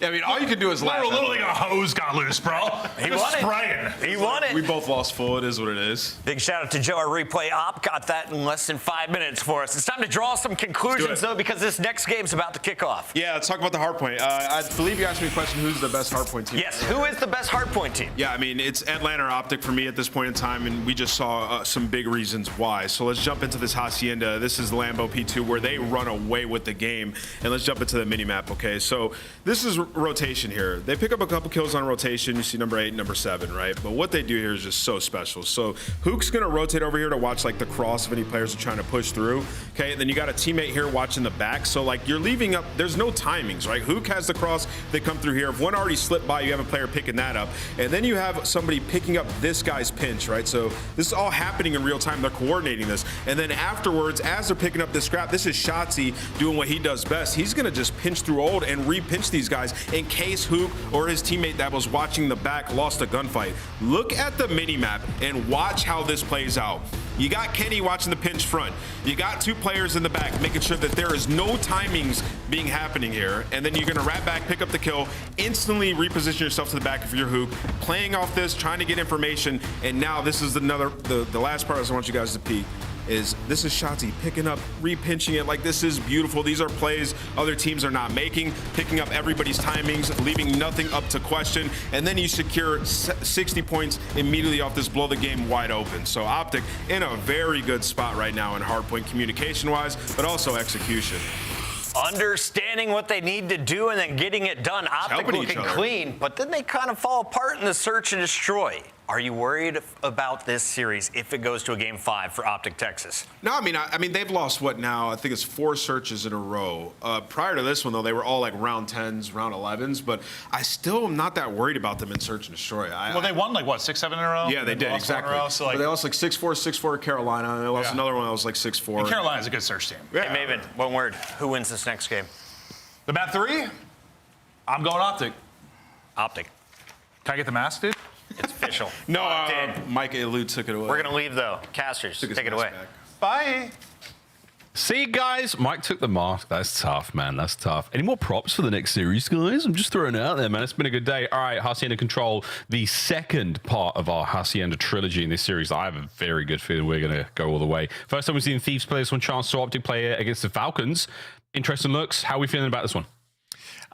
I mean, all you can do is laugh. Literally a hose got loose, bro. He Just won it. spraying. He won it. We both lost full. It is what it is. Big shout out to Joe, our replay op. Got that in less than 5 minutes for us. It's time to draw some conclusions, though, because this next game's about to kick off. Yeah, let's talk about the Hardpoint. I believe you asked me a question, who's the best Hardpoint team? Yes, who is the best Hardpoint team? Yeah, I mean, it's Atlanta or Optic for me at this point in time, and we just saw some big reasons why. So let's jump into this Hacienda. This is the Lambo P2 where they run away with the game. And let's jump into the mini-map, okay? So this is rotation here. They pick up a couple kills on rotation. You see number 8, number 7, right? But what they do here is just so special. So Hook's gonna rotate over here to watch like the cross if any players are trying to push through, okay? And then you got a teammate here watching the back. So like you're leaving up, there's no timings, right? Hook has the cross, they come through here. If one already slipped by, you have a player picking that up. And then you have somebody picking up this guy's pinch, right? So this is all happening in real time. They're coordinating this. And then afterwards, as they're picking up this scrap, this is Shotzi doing what he does best. He's gonna just pinch through ult and re-pinch these guys in case Hook or his teammate that was watching the back lost a gunfight. Look at the mini-map and watch how this plays out. You got Kenny watching the pinch front. You got 2 players in the back making sure that there is no timings being happening here. And then you're gonna wrap back, pick up the kill, instantly reposition yourself to the back of your Hook, playing off this, trying to get information. And now this is the last part I want you guys to peek. This is Shotzi picking up, re-pinching it. Like, this is beautiful. These are plays other teams are not making, picking up everybody's timings, leaving nothing up to question, and then you secure 60 points immediately off this, blow the game wide open. So Optic in a very good spot right now in Hardpoint communication-wise, but also execution. Understanding what they need to do and then getting it done. Optic looking clean, but then they kind of fall apart in the search and destroy. Are you worried about this series if it goes to a game 5 for Optic Texas? No, I mean they've lost what now? I think it's 4 searches in a row. Prior to this one, though, they were all like round 10s, round 11s, but I still am not that worried about them in search and destroy. Well, they won like, what, 6-7 in a row? Yeah, they did, exactly. So like, they lost like 6-4 at Carolina, and they lost another one that was like 6-4. And Carolina's a good search team. Yeah. Hey, Maven, one word. Who wins this next game? The map 3? I'm going Optic. Optic. Can I get the mask, dude? It's official. No, Mike Elude took it away. We're going to leave, though. Casters, take it away. Back. Bye. See, guys, Mike took the mask. That's tough, man. That's tough. Any more props for the next series, guys? I'm just throwing it out there, man. It's been a good day. All right, Hacienda Control, the second part of our Hacienda trilogy in this series. I have a very good feeling we're going to go all the way. First time we've seen Thieves play this one, chance to Optic play it against the Falcons. Interesting looks. How are we feeling about this one?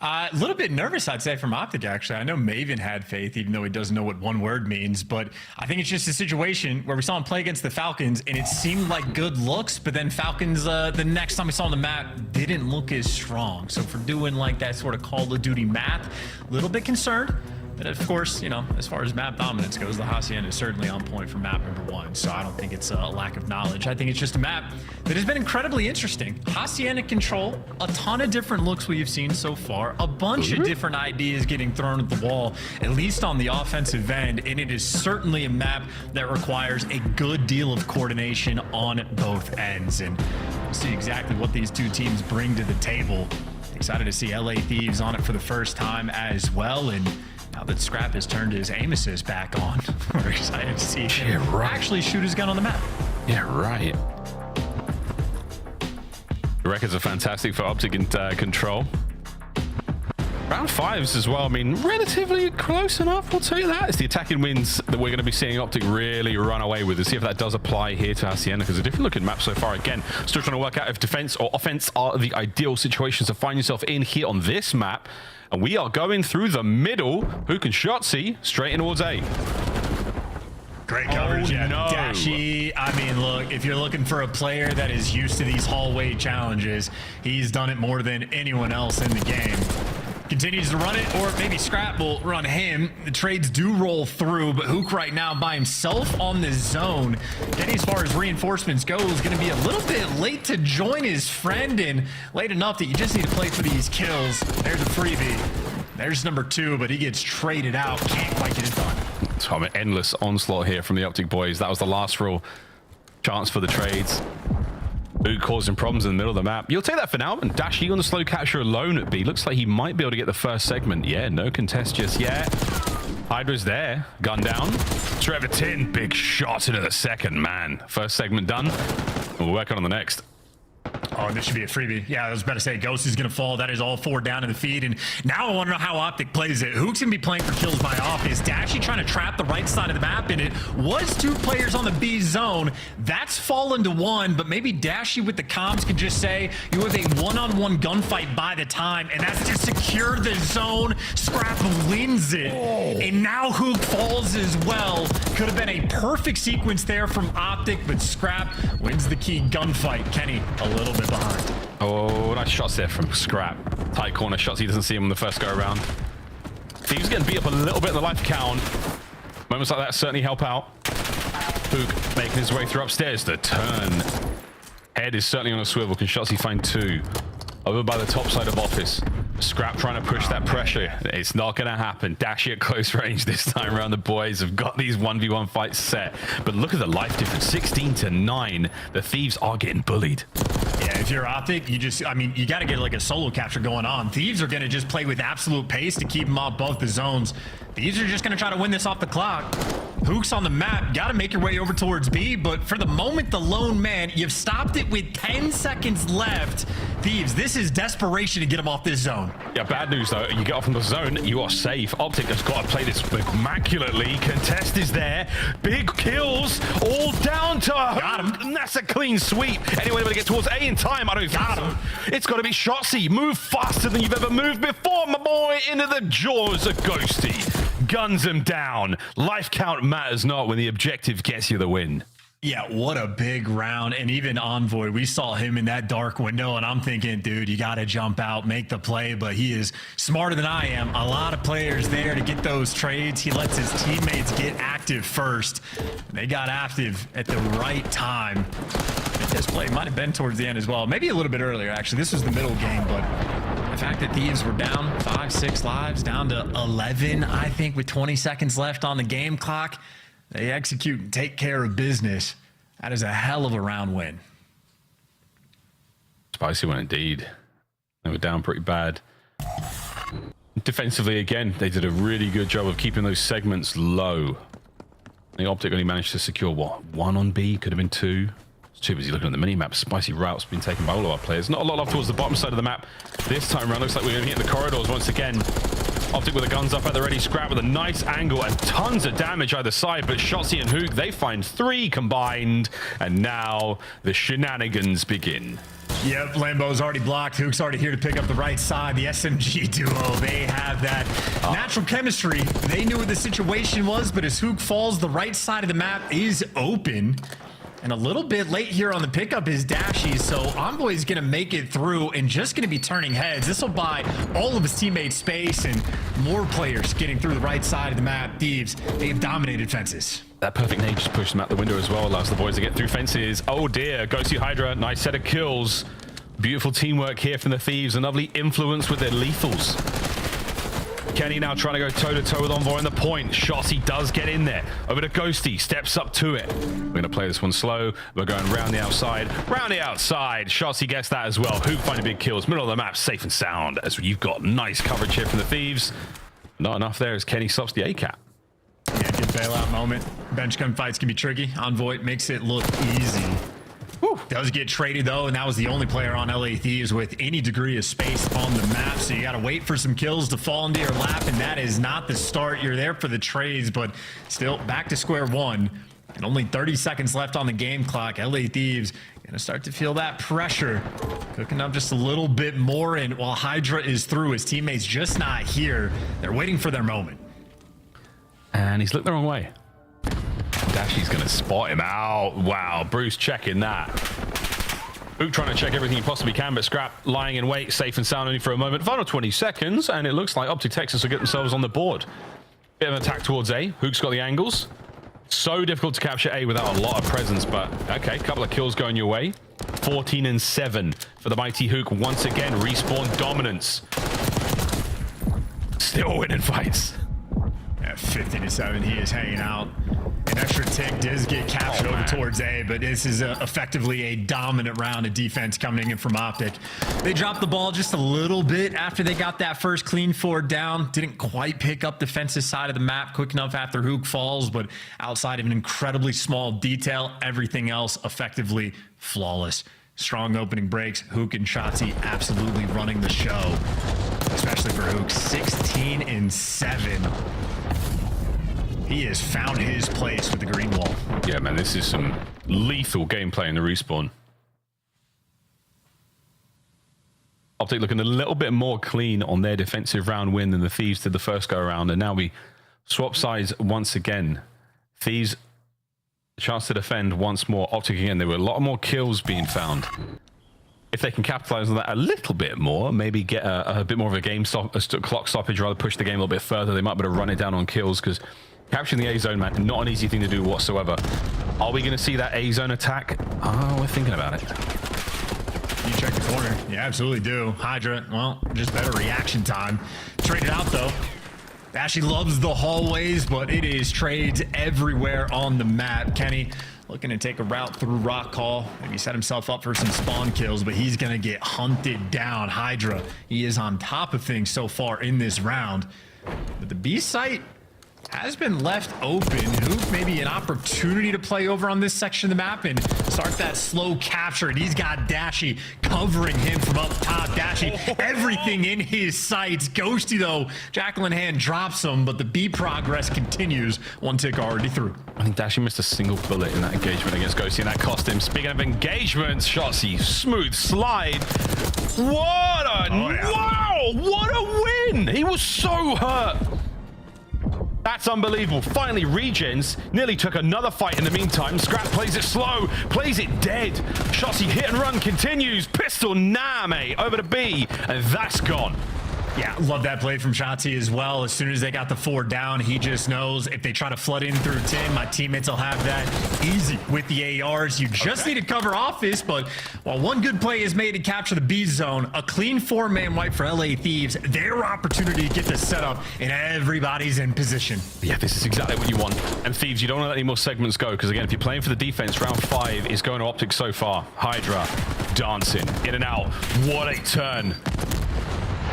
A little bit nervous, I'd say, from Optic, actually. I know Maven had faith, even though he doesn't know what one word means, but I think it's just a situation where we saw him play against the Falcons, and it seemed like good looks, but then Falcons, the next time we saw on the map, didn't look as strong. So for doing like that sort of Call of Duty math, a little bit concerned. But of course, you know, as far as map dominance goes, the Hacienda is certainly on point for map number 1. So I don't think it's a lack of knowledge. I think it's just a map that has been incredibly interesting. Hacienda control, a ton of different looks we've seen so far, a bunch of different ideas getting thrown at the wall, at least on the offensive end. And it is certainly a map that requires a good deal of coordination on both ends. And we'll see exactly what these two teams bring to the table. Excited to see LA Thieves on it for the first time as well. And now that Scrap has turned his aim assist back on, we're excited to see him actually shoot his gun on the map. Yeah, right. The records are fantastic for Optic and Control. Round 5s as well. I mean, relatively close enough, I'll tell you that. It's the attacking wins that we're going to be seeing Optic really run away with. Let's see if that does apply here to Hacienda, because a different looking map so far. Again, still trying to work out if defense or offense are the ideal situations to find yourself in here on this map. And we are going through the middle. Who can Shotzi straight in towards A. Great coverage, yeah. No. Dashy, I mean, look, if you're looking for a player that is used to these hallway challenges, he's done it more than anyone else in the game. Continues to run it, or maybe Scrap will run him. The trades do roll through, but Hook right now by himself on the zone. Getting as far as reinforcements go is going to be a little bit late to join his friend, and late enough that you just need to play for these kills. There's a freebie. There's number 2, but he gets traded out. Can't quite get it done. So an endless onslaught here from the Optic boys. That was the last real chance for the trades. Boot causing problems in the middle of the map. You'll take that for now. And Dashy on the slow capture alone at B. Looks like he might be able to get the first segment. Yeah, no contest just yet. Hydra's there. Gun down. Trevor Tin. Big shot into the second, man. First segment done. We're working on the next. Oh, this should be a freebie. Yeah, I was about to say, Ghost is going to fall. That is all 4 down in the feed. And now I want to know how Optic plays it. Hook's going to be playing for kills by office. Dashy trying to trap the right side of the map, and it was 2 players on the B zone. That's fallen to 1, but maybe Dashy with the comms could just say, you have a one-on-one gunfight by the time, and that's to secure the zone. Scrap wins it. And now Hook falls as well. Could have been a perfect sequence there from Optic, but Scrap wins the key gunfight. Kenny, a little bit behind. Oh, nice shots there from Scrap. Tight corner shots. He doesn't see him on the first go around. Thieves getting beat up a little bit in the life count. Moments like that certainly help out. Hook making his way through upstairs. The turn. Head is certainly on a swivel. Can Shotzi find 2? Over by the top side of office. Scrap trying to push that pressure. It's not going to happen. Dashy at close range this time around. The boys have got these 1v1 fights set. But look at the life difference. 16 to 9. The Thieves are getting bullied. Yeah, if you're Optic, you just, I mean, you got to get like a solo capture going on. Thieves are going to just play with absolute pace to keep them off both the zones. Thieves are just going to try to win this off the clock. Hook's on the map. Got to make your way over towards B, but for the moment, the lone man, you've stopped it with 10 seconds left. Thieves, this is desperation to get him off this zone. Yeah, bad news though. You get off from the zone, you are safe. Optic has got to play this immaculately. Contest is there. Big kills, all down to Got him. And that's a clean sweep. Anyway, to get towards A in time. I don't got him. It's got to be Shotzi. Move faster than you've ever moved before, my boy. Into the jaws of Ghosty. Guns him down. Life count matters not when the objective gets you the win. Yeah, what a big round. And even Envoy, we saw him in that dark window, and I'm thinking, dude, you got to jump out, make the play, but he is smarter than I am. A lot of players there to get those trades. He lets his teammates get active first. They got active at the right time. I think this play might have been towards the end as well. Maybe a little bit earlier, actually. This was the middle game, but the fact that Thieves were down 5-6 lives, down to 11, I think, with 20 seconds left on the game clock, they execute and take care of business. That is a hell of a round win. Spicy one indeed. They were down pretty bad. Defensively, again, they did a really good job of keeping those segments low. The Optic only managed to secure, what, 1 on B? Could have been 2. It's too busy looking at the mini-map. Spicy routes being taken by all of our players. Not a lot love towards the bottom side of the map. This time around, looks like we're going to hit the corridors once again. Optic with the guns up at the ready, Scrap with a nice angle and tons of damage either side, but Shotzi and Hook, they find 3 combined, and now the shenanigans begin. Yep, Lambo's already blocked. Hook's already here to pick up the right side. The SMG duo, they have that natural chemistry. They knew what the situation was, but as Hook falls, the right side of the map is open. And a little bit late here on the pickup is Dashy, so Envoy's going to make it through and just going to be turning heads. This will buy all of his teammates space and more players getting through the right side of the map. Thieves, they've dominated fences. That perfect nade just pushed them out the window as well, allows the boys to get through fences. Oh dear, Ghosty Hydra, nice set of kills. Beautiful teamwork here from the Thieves, a lovely influence with their lethals. Kenny now trying to go toe-to-toe with Envoy on the point. Shotzi does get in there. Over to Ghosty, steps up to it. We're going to play this one slow. We're going round the outside. Round the outside. Shotzi gets that as well. Hoop finding big kills. Middle of the map, safe and sound. As you've got nice coverage here from the Thieves. Not enough there as Kenny stops the ACAT. Yeah, good bailout moment. Bench gun fights can be tricky. Envoy makes it look easy. Whew. Does get traded though, and that was the only player on LA Thieves with any degree of space on the map. So you got to wait for some kills to fall into your lap, and that is not the start. You're there for the trades, but still back to square one. And only 30 seconds left on the game clock. LA Thieves gonna start to feel that pressure, cooking up just a little bit more. And while Hydra is through, his teammates just not here. They're waiting for their moment. And he's looked the wrong way. Dashy's gonna spot him out. Wow, Bruce checking that. Ook trying to check everything he possibly can, but Scrap lying in wait, safe and sound only for a moment. Final 20 seconds, and it looks like Optic Texas will get themselves on the board. Bit of an attack towards A. Hook's got the angles. So difficult to capture A without a lot of presence, but okay, couple of kills going your way. 14-7 for the mighty Hook. Once again, respawn dominance. Still winning fights. At 50-7, he is hanging out. An extra tick does get captured over towards A, but this is effectively a dominant round of defense coming in from Optic. They dropped the ball just a little bit after they got that first clean forward down. Didn't quite pick up the defensive side of the map quick enough after Hook falls, but outside of an incredibly small detail, everything else effectively flawless. Strong opening breaks. Hook and Shotzi absolutely running the show, especially for Hook. 16-7. He has found his place with the green wall. Yeah, man, this is some lethal gameplay in the respawn. Optic looking a little bit more clean on their defensive round win than the Thieves did the first go around, and now we swap sides once again. Thieves, chance to defend once more. Optic again, there were a lot more kills being found. If they can capitalize on that a little bit more, maybe get a bit more of a game stop, clock stoppage, rather push the game a little bit further, they might be able to run it down on kills, because capturing the A zone, man, not an easy thing to do whatsoever. Are we going to see that A zone attack? Oh, we're thinking about it. You check the corner. You absolutely do. Hydra, well, just better reaction time. Traded out, though. Ashley loves the hallways, but it is trades everywhere on the map. Kenny looking to take a route through Rock Hall. Maybe set himself up for some spawn kills, but he's going to get hunted down. Hydra, he is on top of things so far in this round. But the B site has been left open. Hoop maybe an opportunity to play over on this section of the map and start that slow capture. And he's got Dashy covering him from up top. Dashy, everything in his sights. Ghosty, though, Jacqueline Hand drops him, but the B progress continues. One tick already through. I think Dashy missed a single bullet in that engagement against Ghosty, and that cost him. Speaking of engagements, Shotzi, smooth slide. What a... Wow! What a win! He was so hurt. That's unbelievable. Finally, regens. Nearly took another fight in the meantime. Scrap plays it slow, plays it dead. Shotzi hit and run continues. Pistol, nah, mate. Over to B, and that's gone. Yeah, love that play from Shotzi as well. As soon as they got the 4 down, he just knows if they try to flood in through 10, my teammates will have that easy with the ARs. You just need to cover office, but while one good play is made to capture the B zone, a clean 4-man wipe for LA Thieves, their opportunity to get this set up, and everybody's in position. Yeah, this is exactly what you want. And Thieves, you don't want to let any more segments go, because again, if you're playing for the defense, round 5 is going to Optic so far. Hydra, dancing, in and out. What a turn.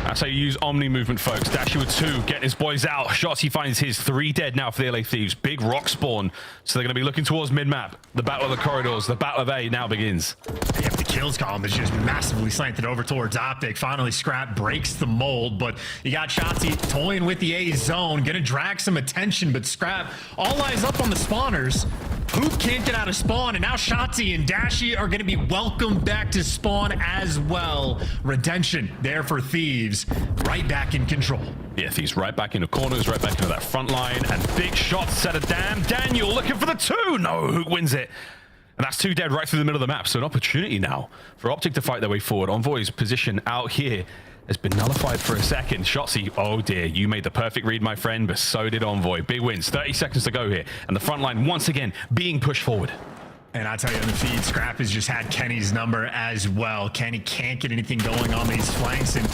That's how you use Omni movement, folks. Dashy with 2, getting his boys out. Shotzi finds his 3 dead now for the LA Thieves. Big rock spawn. So they're going to be looking towards mid-map. The battle of the corridors, the battle of A now begins. Yeah, the kills column is just massively slanted over towards Optic. Finally, Scrap breaks the mold, but you got Shotzi toying with the A zone. Going to drag some attention, but Scrap all eyes up on the spawners. Hoop can't get out of spawn, and now Shotzi and Dashy are going to be welcomed back to spawn as well. Redemption there for Thieves. Right back in control. Yeah, Thieves right back into corners, right back into that front line, and big shots set of Daniel looking for the 2. No, Hook wins it. And that's 2 dead right through the middle of the map. So an opportunity now for Optic to fight their way forward. Envoy's position out here has been nullified for a second. Shotzzy, oh dear, you made the perfect read, my friend, but so did Envoy. Big wins, 30 seconds to go here. And the front line, once again, being pushed forward. And I tell you, on the feed, Scrap has just had Kenny's number as well. Kenny can't get anything going on these flanks, and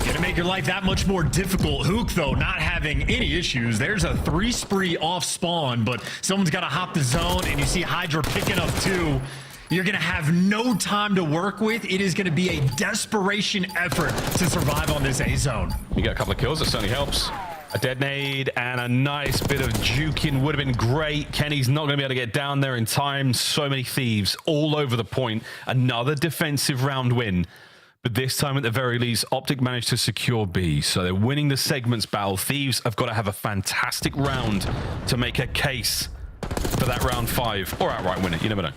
gonna make your life that much more difficult. Hook, though, not having any issues. There's a 3 spree off spawn, but someone's got to hop the zone, and you see Hydra picking up 2. You're going to have no time to work with. It is going to be a desperation effort to survive on this A zone. You got a couple of kills, that certainly helps. A dead nade and a nice bit of juking would have been great. Kenny's not going to be able to get down there in time. So many thieves all over the point. Another defensive round win. But this time, at the very least, Optic managed to secure B. So they're winning the segments battle. Thieves have got to have a fantastic round to make a case for that round 5. Or outright win it. You never know.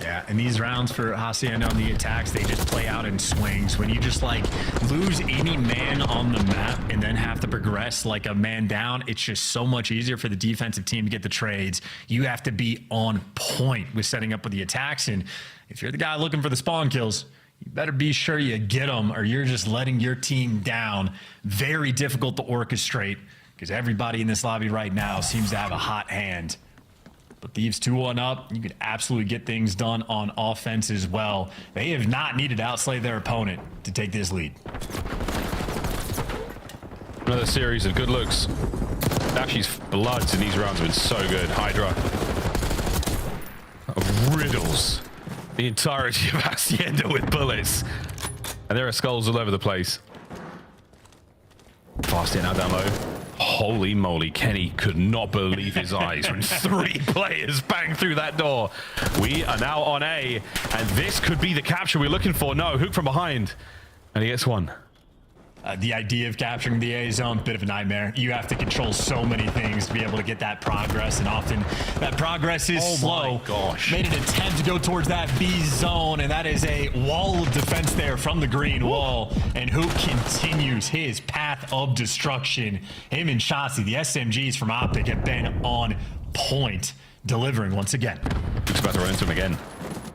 Yeah, and these rounds for Hacienda on the attacks, they just play out in swings. When you just like lose any man on the map and then have to progress like a man down, it's just so much easier for the defensive team to get the trades. You have to be on point with setting up with the attacks. And if you're the guy looking for the spawn kills, you better be sure you get them or you're just letting your team down. Very difficult to orchestrate because everybody in this lobby right now seems to have a hot hand. But Thieves 2-1 up, you could absolutely get things done on offense as well. They have not needed to outslay their opponent to take this lead. Another series of good looks. Dashy's bloods in these rounds have been so good. Hydra riddles the entirety of Hacienda with bullets. And there are skulls all over the place. Fast in, now down low. Holy moly, Kenny could not believe his eyes when 3 players banged through that door. We are now on A, and this could be the capture we're looking for. No, Hook from behind, and he gets one. The idea of capturing the A zone, bit of a nightmare. You have to control so many things to be able to get that progress, and often that progress is slow. My gosh. Made an attempt to go towards that B zone, and that is a wall of defense there from the green wall. And Hook continues his path of destruction. Him and Shotzzy, the SMGs from Optic, have been on point, delivering once again. Hook's about to run into him again.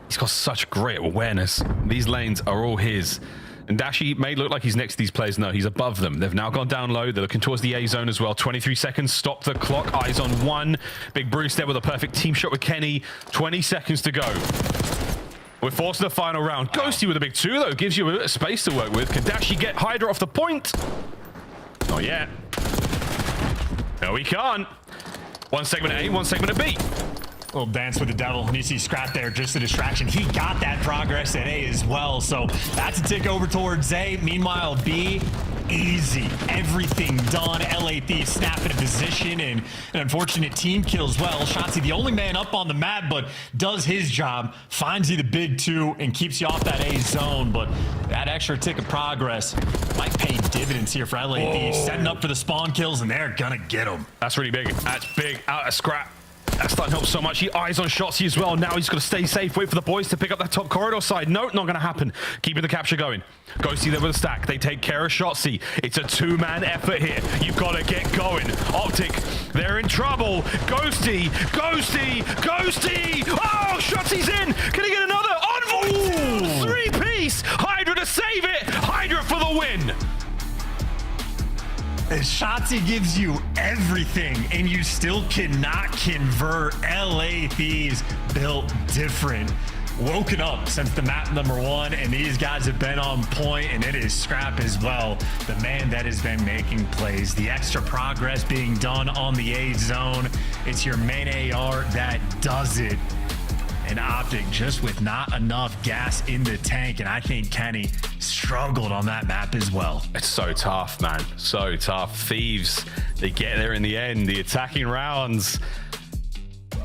He's got such great awareness. These lanes are all his. And Dashy may look like he's next to these players. No, he's above them. They've now gone down low. They're looking towards the A zone as well. 23 seconds. Stop the clock. Eyes on 1. Big Bruce there with a perfect team shot with Kenny. 20 seconds to go. We're forced to the final round. Ghosty with a big 2, though. Gives you a bit of space to work with. Can Dashy get Hydra off the point? Not yet. No, he can't. One segment A, one segment of B. Little dance with the devil, and you see Scrap there, just a distraction. He got that progress at A as well, so that's a tick over towards A. Meanwhile, B, easy. Everything done. LA Thieves snap into position, and an unfortunate team kill as well. Shotzzy, the only man up on the map, but does his job, finds you the big 2, and keeps you off that A zone, but that extra tick of progress might pay dividends here for LA Thieves, setting up for the spawn kills, and they're gonna get them. That's really big. That's big. Out of Scrap. That's starting to help so much. He eyes on Shotzzy as well. Now he's got to stay safe. Wait for the boys to pick up that top corridor side. No, not going to happen. Keeping the capture going. Ghosty there with a stack. They take care of Shotzzy. It's a 2-man effort here. You've got to get going. Optic, they're in trouble. Ghosty, Ghosty, Ghosty. Oh, Shotzy's in. Can he get another? Envoy! 3-piece. Hydra to save it. Hydra for the win. Shotzzy gives you everything, and you still cannot convert. LA Thieves built different. Woken up since the map number 1, and these guys have been on point, and it is Scrap as well. The man that has been making plays. The extra progress being done on the A zone. It's your main AR that does it. And Optic just with not enough gas in the tank, and I think Kenny struggled on that map as well. It's so tough, man. So tough. Thieves, they get there in the end. The attacking rounds,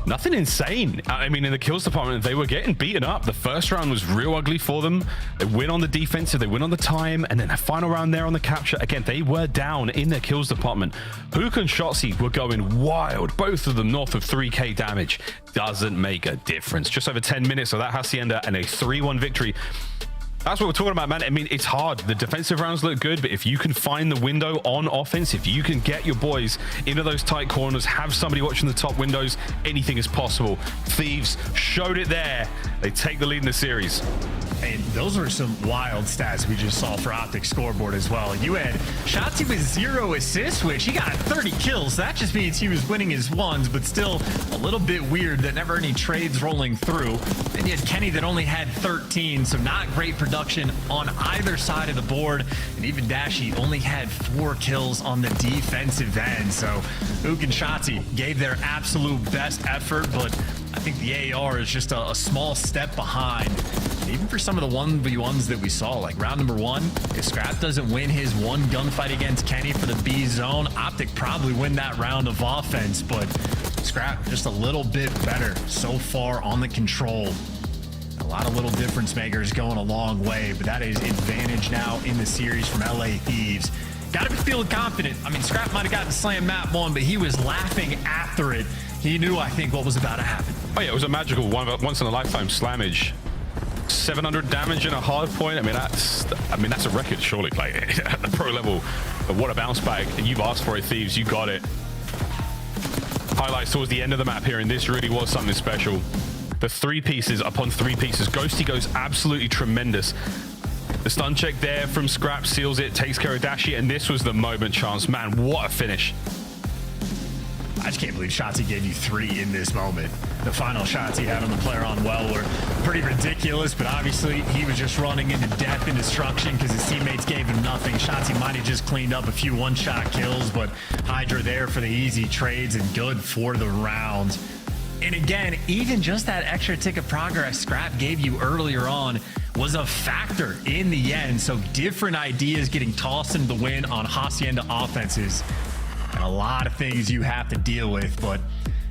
nothing insane. I mean, in the kills department, they were getting beaten up. The first round was real ugly for them. They win on the defensive, they win on the time, and then the final round there on the capture. Again, they were down in their kills department. Hook and Shotzzy were going wild. Both of them north of 3k damage. Doesn't make a difference. Just over 10 minutes of that Hacienda and a 3-1 victory. That's what we're talking about, man. I mean, it's hard. The defensive rounds look good, but if you can find the window on offense, if you can get your boys into those tight corners, have somebody watching the top windows, anything is possible. Thieves showed it there. They take the lead in the series. And those were some wild stats we just saw for Optic scoreboard as well. You had Shotzi with 0 assists, which he got 30 kills. That just means he was winning his ones, but still a little bit weird that never any trades rolling through. Then you had Kenny that only had 13, so not great production on either side of the board. And even Dashy only had 4 kills on the defensive end. So Ook and Shotzi gave their absolute best effort, but I think the AR is just a small step behind. Even for some of the 1v1s that we saw, like round number 1, if Scrap doesn't win his one gunfight against Kenny for the B zone, Optic probably win that round of offense, but Scrap just a little bit better so far on the control. A lot of little difference makers going a long way, but that is advantage now in the series from LA Thieves. Gotta be feeling confident. I mean, Scrap might have gotten slam map 1, but he was laughing after it. He knew, I think, what was about to happen. Oh yeah, it was a magical once in a lifetime slammage. 700 damage in a hard point. I mean, that's a record, surely. Like at the pro level, but what a bounce back! And you've asked for it, Thieves. You got it. Highlights towards the end of the map here, and this really was something special. The 3 pieces upon 3 pieces. Ghosty goes absolutely tremendous. The stun check there from Scrap seals it, takes care of Dashi, and this was the moment, Chance. Man, what a finish. I just can't believe Shotzi gave you 3 in this moment. The final shots he had on the player on well were pretty ridiculous, but obviously he was just running into death and destruction because his teammates gave him nothing. Shotzi might have just cleaned up a few one-shot kills, but Hydra there for the easy trades and good for the round. And again, even just that extra tick of progress Scrap gave you earlier on was a factor in the end. So different ideas getting tossed into the wind on Hacienda offenses. And a lot of things you have to deal with, but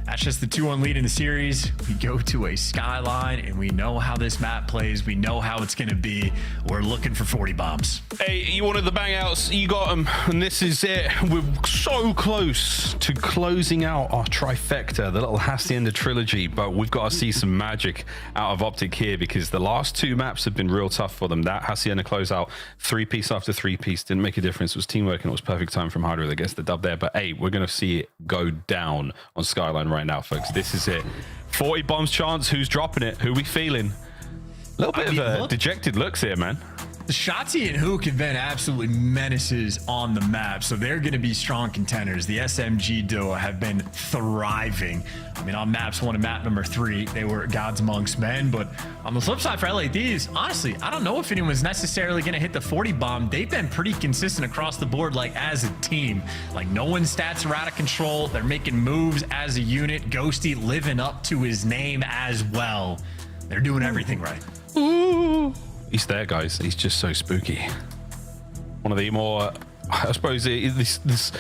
that's just the 2-1 lead in the series. We go to a Skyline, and we know how this map plays. We know how it's going to be. We're looking for 40 bombs. Hey, you wanted the bang outs, you got them, and this is it. We're so close to closing out our trifecta, the little Hacienda trilogy, but we've got to see some magic out of Optic here because the last 2 maps have been real tough for them. That Hacienda closeout, 3-piece after 3-piece, didn't make a difference. It was teamwork, and it was perfect time from Hydra that gets the dub there. But hey, we're going to see it go down on Skyline right now, folks. This is it. 40 bombs chance. Who's dropping it? Who we feeling? A little bit of dejected looks here, man. Shotzi and Hook have been absolutely menaces on the map, so they're going to be strong contenders. The SMG duo have been thriving. I mean, on maps 1 and map number 3, they were gods amongst men, but on the flip side for LA Thieves, honestly, I don't know if anyone's necessarily going to hit the 40 bomb. They've been pretty consistent across the board, like as a team. Like no one's stats are out of control. They're making moves as a unit. Ghosty living up to his name as well. They're doing everything right. Ooh. He's there, guys. He's just so spooky. One of the more, I suppose, this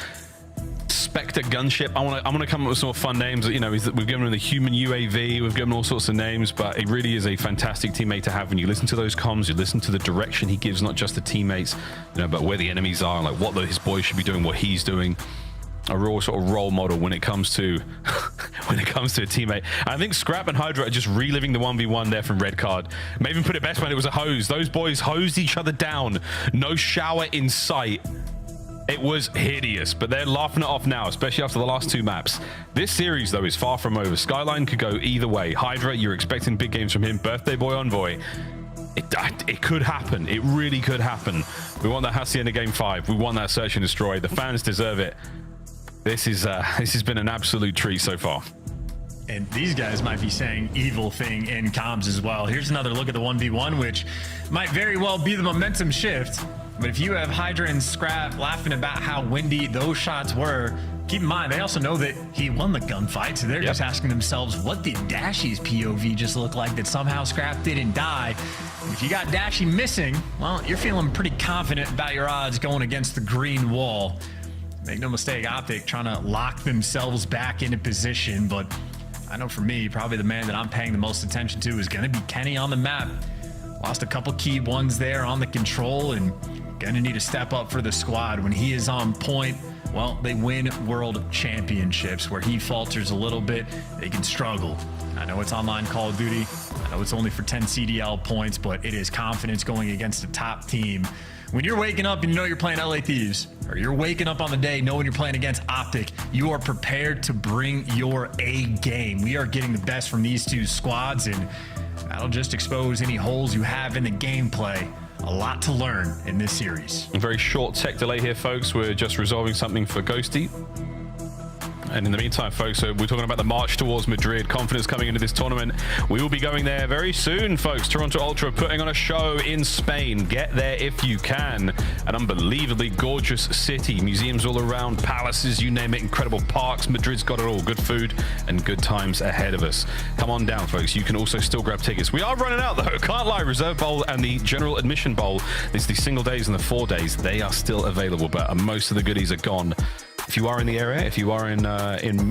Spectre gunship. I'm gonna come up with some more fun names. You know, we've given him the human UAV. We've given him all sorts of names, but it really is a fantastic teammate to have. When you listen to those comms, you listen to the direction he gives, not just the teammates, you know, but where the enemies are, like what his boys should be doing, what he's doing. A real sort of role model when it comes to a teammate. I think Scrap and Hydra are just reliving the 1v1 there from Red Card. Maybe put it best when it was a hose. Those boys hosed each other down. No shower in sight. It was hideous, but they're laughing it off now, especially after the last 2 maps. This series, though, is far from over. Skyline could go either way. Hydra, you're expecting big games from him. Birthday Boy Envoy. It could happen. It really could happen. We want that Hacienda Game 5. We want that Search and Destroy. The fans deserve it. This has been an absolute treat so far. And these guys might be saying evil thing in comms as well. Here's another look at the 1v1, which might very well be the momentum shift. But if you have Hydra and Scrap laughing about how windy those shots were, keep in mind, they also know that he won the gunfight. So they're just asking themselves, what did Dashy's POV just look like that somehow Scrap didn't die? If you got Dashy missing, well, you're feeling pretty confident about your odds going against the green wall. Make no mistake, Optic trying to lock themselves back into position, but I know for me, probably the man that I'm paying the most attention to is going to be Kenny on the map. Lost a couple key ones there on the control and going to need to step up for the squad. When he is on point, well, they win world championships. Where he falters a little bit, they can struggle. I know it's online Call of Duty. I know it's only for 10 CDL points, but it is confidence going against a top team. When you're waking up and you know you're playing LA Thieves, or you're waking up on the day knowing you're playing against Optic, you are prepared to bring your A game. We are getting the best from these two squads, and that'll just expose any holes you have in the gameplay. A lot to learn in this series. A very short tech delay here, folks. We're just resolving something for Ghosty. And in the meantime, folks, so we're talking about the march towards Madrid, confidence coming into this tournament. We will be going there very soon, folks. Toronto Ultra putting on a show in Spain. Get there if you can. An unbelievably gorgeous city, museums all around, palaces, you name it, incredible parks. Madrid's got it all. Good food and good times ahead of us. Come on down, folks. You can also still grab tickets. We are running out, though. Can't lie. Reserve Bowl and the General Admission Bowl, it's the single days and the 4 days. They are still available, but most of the goodies are gone. If you are in the area, if you are in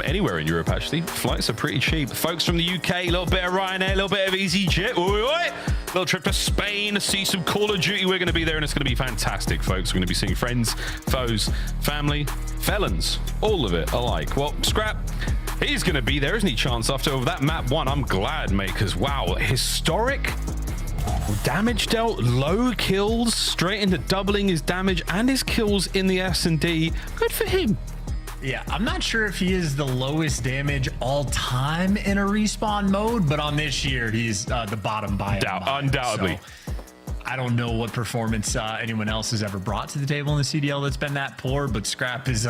anywhere in Europe, actually, flights are pretty cheap. Folks from the UK, a little bit of Ryanair, a little bit of EasyJet. Little trip to Spain, see some Call of Duty. We're going to be there, and it's going to be fantastic, folks. We're going to be seeing friends, foes, family, felons, all of it alike. Well, Scrap, he's going to be there, isn't he, Chance? After that map 1, I'm glad, mate, because, wow, historic damage dealt, low kills, straight into doubling his damage and his kills in the S&D. Good for him. Yeah, I'm not sure if he is the lowest damage all time in a respawn mode, but on this year, he's the bottom by a mile. Undoubtedly. So I don't know what performance anyone else has ever brought to the table in the CDL that's been that poor, but Scrap is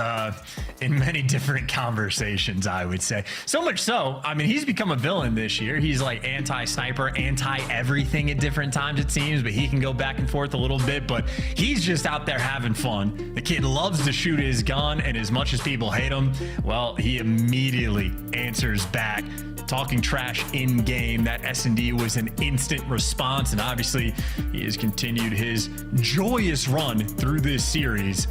in many different conversations, I would say. So much so, I mean, he's become a villain this year. He's like anti-sniper, anti-everything at different times, it seems, but he can go back and forth a little bit, but he's just out there having fun. The kid loves to shoot his gun, and as much as people hate him, well, he immediately answers back, talking trash in game. That S&D was an instant response, and obviously he has continued his joyous run through this series.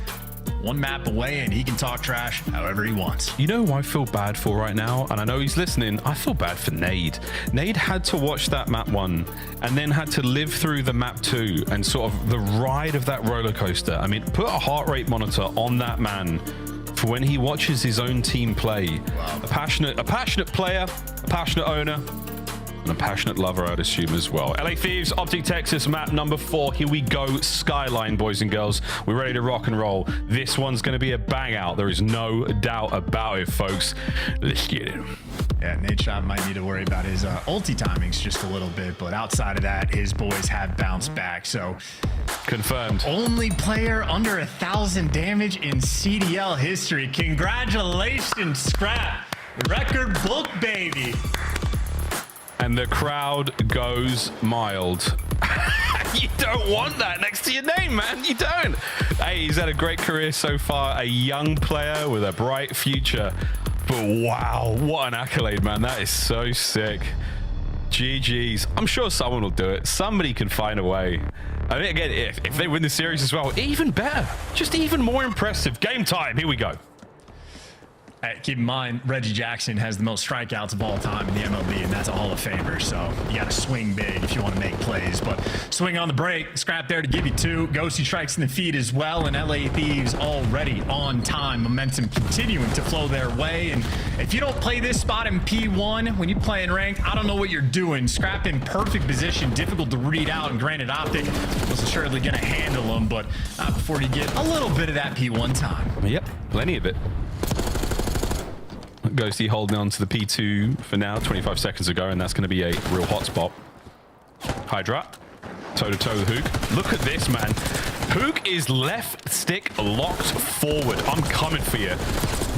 One map away, and he can talk trash however he wants. You know who I feel bad for right now? And I know he's listening. I feel bad for Nade. Nade had to watch that map 1 and then had to live through the map 2 and sort of the ride of that roller coaster. I mean, put a heart rate monitor on that man for when he watches his own team play. Wow. A passionate player, a passionate owner, and a passionate lover, I'd assume, as well. LA Thieves, Optic, Texas, map number 4. Here we go. Skyline, boys and girls. We're ready to rock and roll. This one's going to be a bang out. There is no doubt about it, folks. Let's get it. Yeah, Nate Shot might need to worry about his ulti timings just a little bit, but outside of that, his boys have bounced back. So confirmed. Only player under 1,000 damage in CDL history. Congratulations, Scrap. Record book, baby. And the crowd goes mild. You don't want that next to your name, man. You don't. Hey, he's had a great career so far. A young player with a bright future. But wow, what an accolade, man. That is so sick. GG's. I'm sure someone will do it. Somebody can find a way. I mean, again, if they win the series as well, even better. Just even more impressive. Game time. Here we go. Keep in mind, Reggie Jackson has the most strikeouts of all time in the MLB, and that's a Hall of Famer, so you got to swing big if you want to make plays. But swing on the break, Scrap there to give you 2. Ghosty strikes in the feed as well, and LA Thieves already on time. Momentum continuing to flow their way, and if you don't play this spot in P1 when you play in ranked, I don't know what you're doing. Scrap in perfect position, difficult to read out, and granted, Optic was assuredly going to handle him, but not before you get a little bit of that P1 time. Yep, plenty of it. Ghosty holding on to the P2 for now, 25 seconds ago, and that's going to be a real hot spot. Hydra, toe-to-toe with Hook. Look at this, man. Hook is left stick locked forward. I'm coming for you.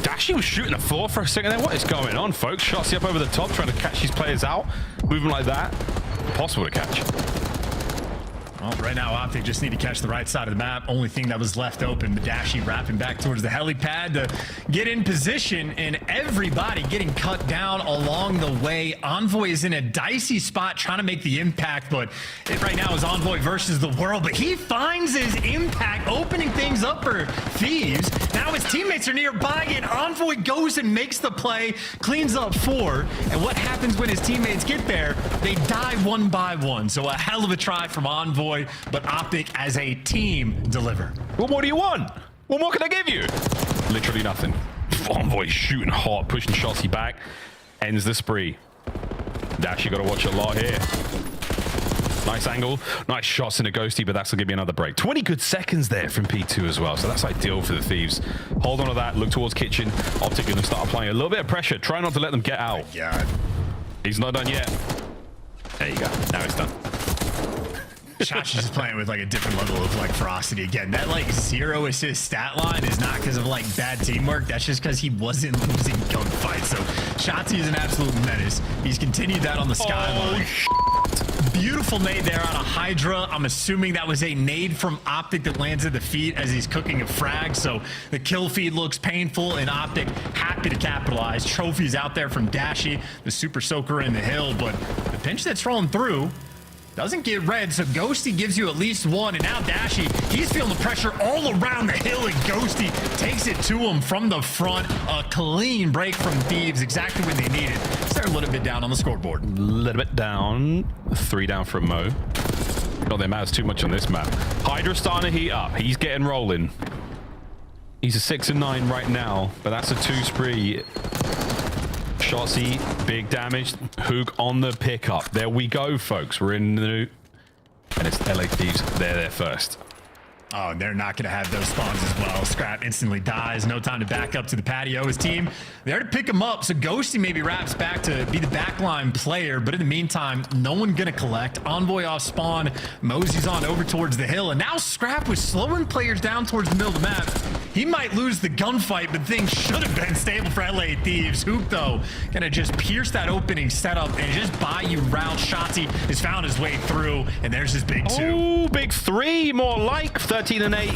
Dashy was shooting the floor for a second there. What is going on, folks? Shots up over the top, trying to catch these players out. Moving like that. Impossible to catch. Well, right now, Optic just need to catch the right side of the map. Only thing that was left open, Badashi wrapping back towards the helipad to get in position, and everybody getting cut down along the way. Envoy is in a dicey spot trying to make the impact, but it right now is Envoy versus the world, but he finds his impact, opening things up for Thieves. Now his teammates are nearby, and Envoy goes and makes the play, cleans up 4, and what happens when his teammates get there? They die 1 by 1, so a hell of a try from Envoy. But Optic as a team deliver. Well, what do you want? Well, what can I give you? Literally nothing. Envoy shooting hot, pushing Shotzi back. Ends the spree. Dash, you got to watch a lot here. Nice angle, nice shots in a ghosty, but that's going to give me another break. 20 good seconds there from P2 as well, so that's ideal for the Thieves. Hold on to that, look towards kitchen. Optic going to start applying a little bit of pressure. Try not to let them get out. Yeah. He's not done yet. There you go, now he's done. Chachi's just playing with like a different level of like ferocity again. That like 0 assist stat line is not because of like bad teamwork. That's just because he wasn't losing gunfights. So Chachi is an absolute menace. He's continued that on the Skyline. Beautiful nade there on a Hydra. I'm assuming that was a nade from Optic that lands at the feet as he's cooking a frag. So the kill feed looks painful, and Optic happy to capitalize. Trophies out there from Dashy, the super soaker in the hill, but the pinch that's rolling through doesn't get red, so Ghosty gives you at least one, and now Dashy, he's feeling the pressure all around the hill, and Ghosty takes it to him from the front. A clean break from Thieves, exactly when they need it. So they're a little bit down on the scoreboard. A little bit down. 3 down from Mo. Not that it matters too much on this map. Hydra's starting to heat up. He's getting rolling. He's a 6 and 9 right now, but that's a 2 spree. Shotsy, big damage. Hook on the pickup. There we go, folks. We're in the new... And it's LA Thieves. They're there first. Oh, they're not going to have those spawns as well. Scrap instantly dies. No time to back up to the patio. His team, there to pick him up. So Ghosty maybe wraps back to be the backline player. But in the meantime, no one going to collect. Envoy off spawn. Mosey's on over towards the hill. And now Scrap was slowing players down towards the middle of the map. He might lose the gunfight, but things should have been stable for LA Thieves. Hook, though, going to just pierce that opening setup and just buy you round. Shotzi has found his way through. And there's his big 2. Oh, big 3. More like 13 and 8.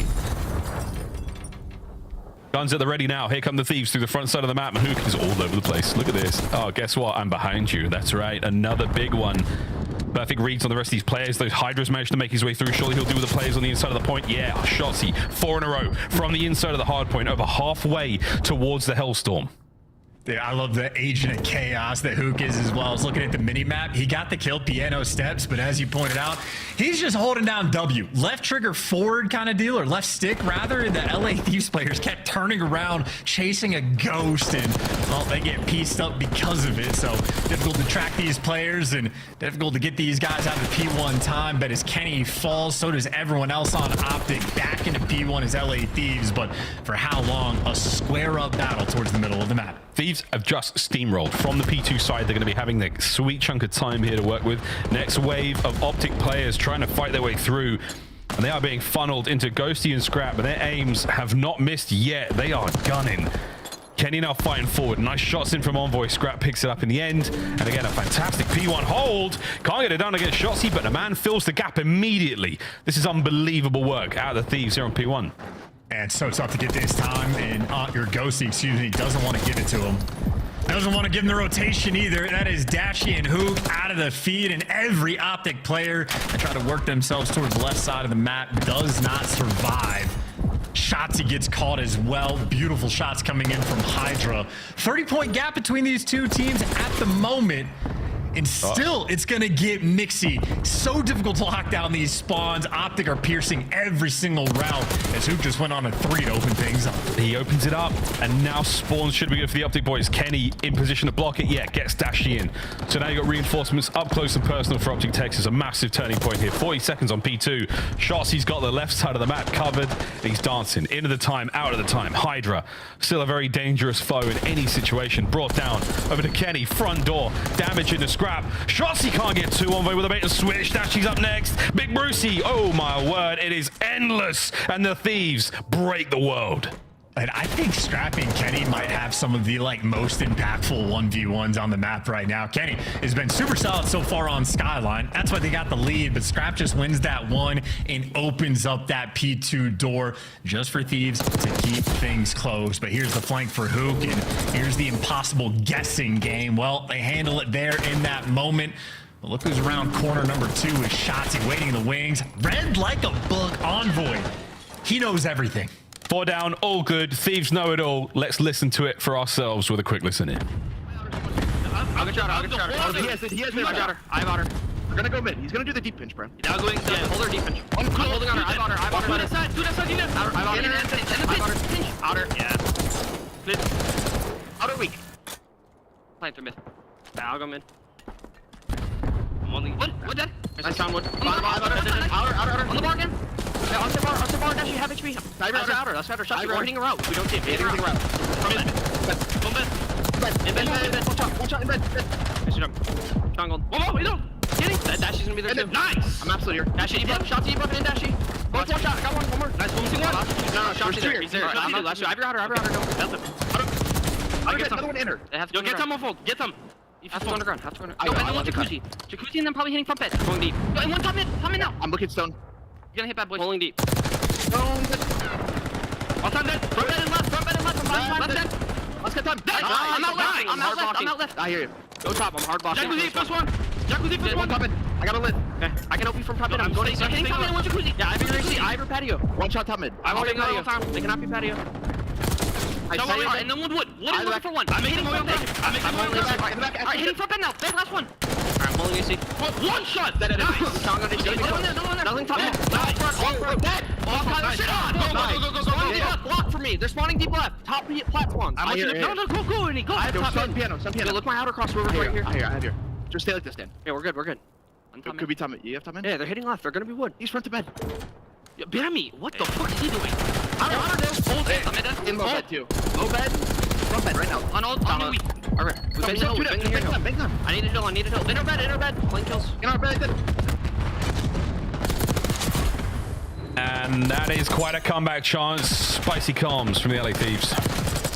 Guns at the ready now. Here come the Thieves through the front side of the map. And Hook is all over the place. Look at this. Oh, guess what? I'm behind you. That's right. Another big one. Perfect reads on the rest of these players. Those Hydras managed to make his way through. Surely he'll do with the players on the inside of the point. Yeah, Shotsy, 4 in a row from the inside of the hard point, over halfway towards the Hellstorm. Dude, I love the agent of chaos that Hook is as well. I was looking at the mini-map. He got the kill, piano steps, but as you pointed out, he's just holding down W. Left trigger forward kind of deal, or left stick rather. The LA Thieves players kept turning around, chasing a ghost, and, well, they get pieced up because of it. So difficult to track these players and difficult to get these guys out of P1 time. But as Kenny falls, so does everyone else on Optic. Back into P1 is LA Thieves, but for how long? A square-up battle towards the middle of the map. Thieves have just steamrolled from the P2 side. They're going to be having their sweet chunk of time here to work with. Next wave of Optic players trying to fight their way through. And they are being funneled into Ghosty and Scrap, but their aims have not missed yet. They are gunning. Kenny now fighting forward. Nice shots in from Envoy. Scrap picks it up in the end. And again, a fantastic P1 hold. Can't get it done against Shotsy, but the man fills the gap immediately. This is unbelievable work out of the Thieves here on P1. And so tough to get this time, and your Ghosty, excuse me, doesn't want to give it to him. Doesn't want to give him the rotation either. That is Dashy and Hook out of the feed, and every Optic player that try to work themselves towards the left side of the map does not survive. Shotsy gets caught as well. Beautiful shots coming in from Hydra. 30-point gap between these two teams at the moment. And still, it's going to get mixy. So difficult to lock down these spawns. Optic are piercing every single route as Hook just went on a 3 to open things up. He opens it up, and now spawns should be good for the Optic boys. Kenny in position to block it. Yeah, gets Dashy in. So now you got reinforcements up close and personal for Optic Texas. A massive turning point here. 40 seconds on P2. Shots, he's got the left side of the map covered. He's dancing. Into the time, out of the time. Hydra, still a very dangerous foe in any situation. Brought down over to Kenny. Front door. Damage in the Scrap. Shots, he can't get 2 on way with a bait and switch. Dashy's up next. Big Brucey. Oh my word, it is endless. And the Thieves break the world. And I think Scrap and Kenny might have some of the most impactful 1v1s on the map right now. Kenny has been super solid so far on Skyline. That's why they got the lead, but Scrap just wins that one and opens up that P2 door just for Thieves to keep things close. But here's the flank for Hook, and here's the impossible guessing game. Well, they handle it there in that moment. But look who's around corner number 2 is Shotsy waiting in the wings. Red like a book. Envoy. He knows everything. 4 down, all good. Thieves know it all. Let's listen to it for ourselves with a quick listen in. I'll get shot. He has me. I got her. I have her. We're gonna go mid. He's gonna do the deep pinch, bro. Now going, hold her deep pinch. I'm holding on her. I got her. I got her. Do that side. Do that side. Do that. I got her. Outer. Yeah. Flip. Outer weak. Plant or mid. I'll go mid. What dead? Nice down wood. Outer. On the bar again. Yeah, on the bar, dash, you have HP. That's outer. Shot, we're hitting a route. We don't see it. Hitting a route. From in. One bed. One shot in bed. Nice job. Jungle. Whoa, you know. Getting. That Dashy's gonna be there too. Nice. I'm absolutely here. Dashy, shot to you, and Dashy. One shot. Got one more. Nice. No, shot there. He's there. I'm not. I have your outer. No, that's him. I'll get another one in her. Yo, get them on fold. Get them. Have to go underground. No, and then one jacuzzi. Jacuzzi and then probably hitting front bed. Going deep. Yo, and one top mid now. I'm looking stone. You're gonna hit bad boys. Pulling deep. Stone. One time dead. Front bed and left. I'm left dead. Let's get time. Dead. I'm out left. I hear you. Go top. I'm hard bossing. Jacuzzi first one. Top mid. I got a lid. Okay. I can help you from top mid. I'm going to hitting top mid and one jacuzzi. Yeah, I have your patio. One shot top mid. I'm already got all the time. They can help you patio. Don't worry, and then wood. Wood is looking for one. I'm hitting front bed. Alright, hitting front bed now. Bed last one. Alright, I'm holding AC. One shot. Nice. Nothing top mid. Nice. Block for me. They're spawning deep left. Top platform. I hear it. No, go, Ernie. Go. I have top mid. Piano. Yeah, look my outer crossrover right here. I have here. Just stay like this, Dan. Yeah, we're good. It could be top mid. You have top mid? Yeah, they're hitting left. They're gonna be wood. He's front to bed. Yeah, behind me. What the fuck is he doing? Outer. In low bed too. Low bed. Front bed right now. On weak. Alright. We've been hill. I need a hill. Inner bed. Clean kills. In our bed. And that is quite a comeback chance. Spicy comms from the LA Thieves.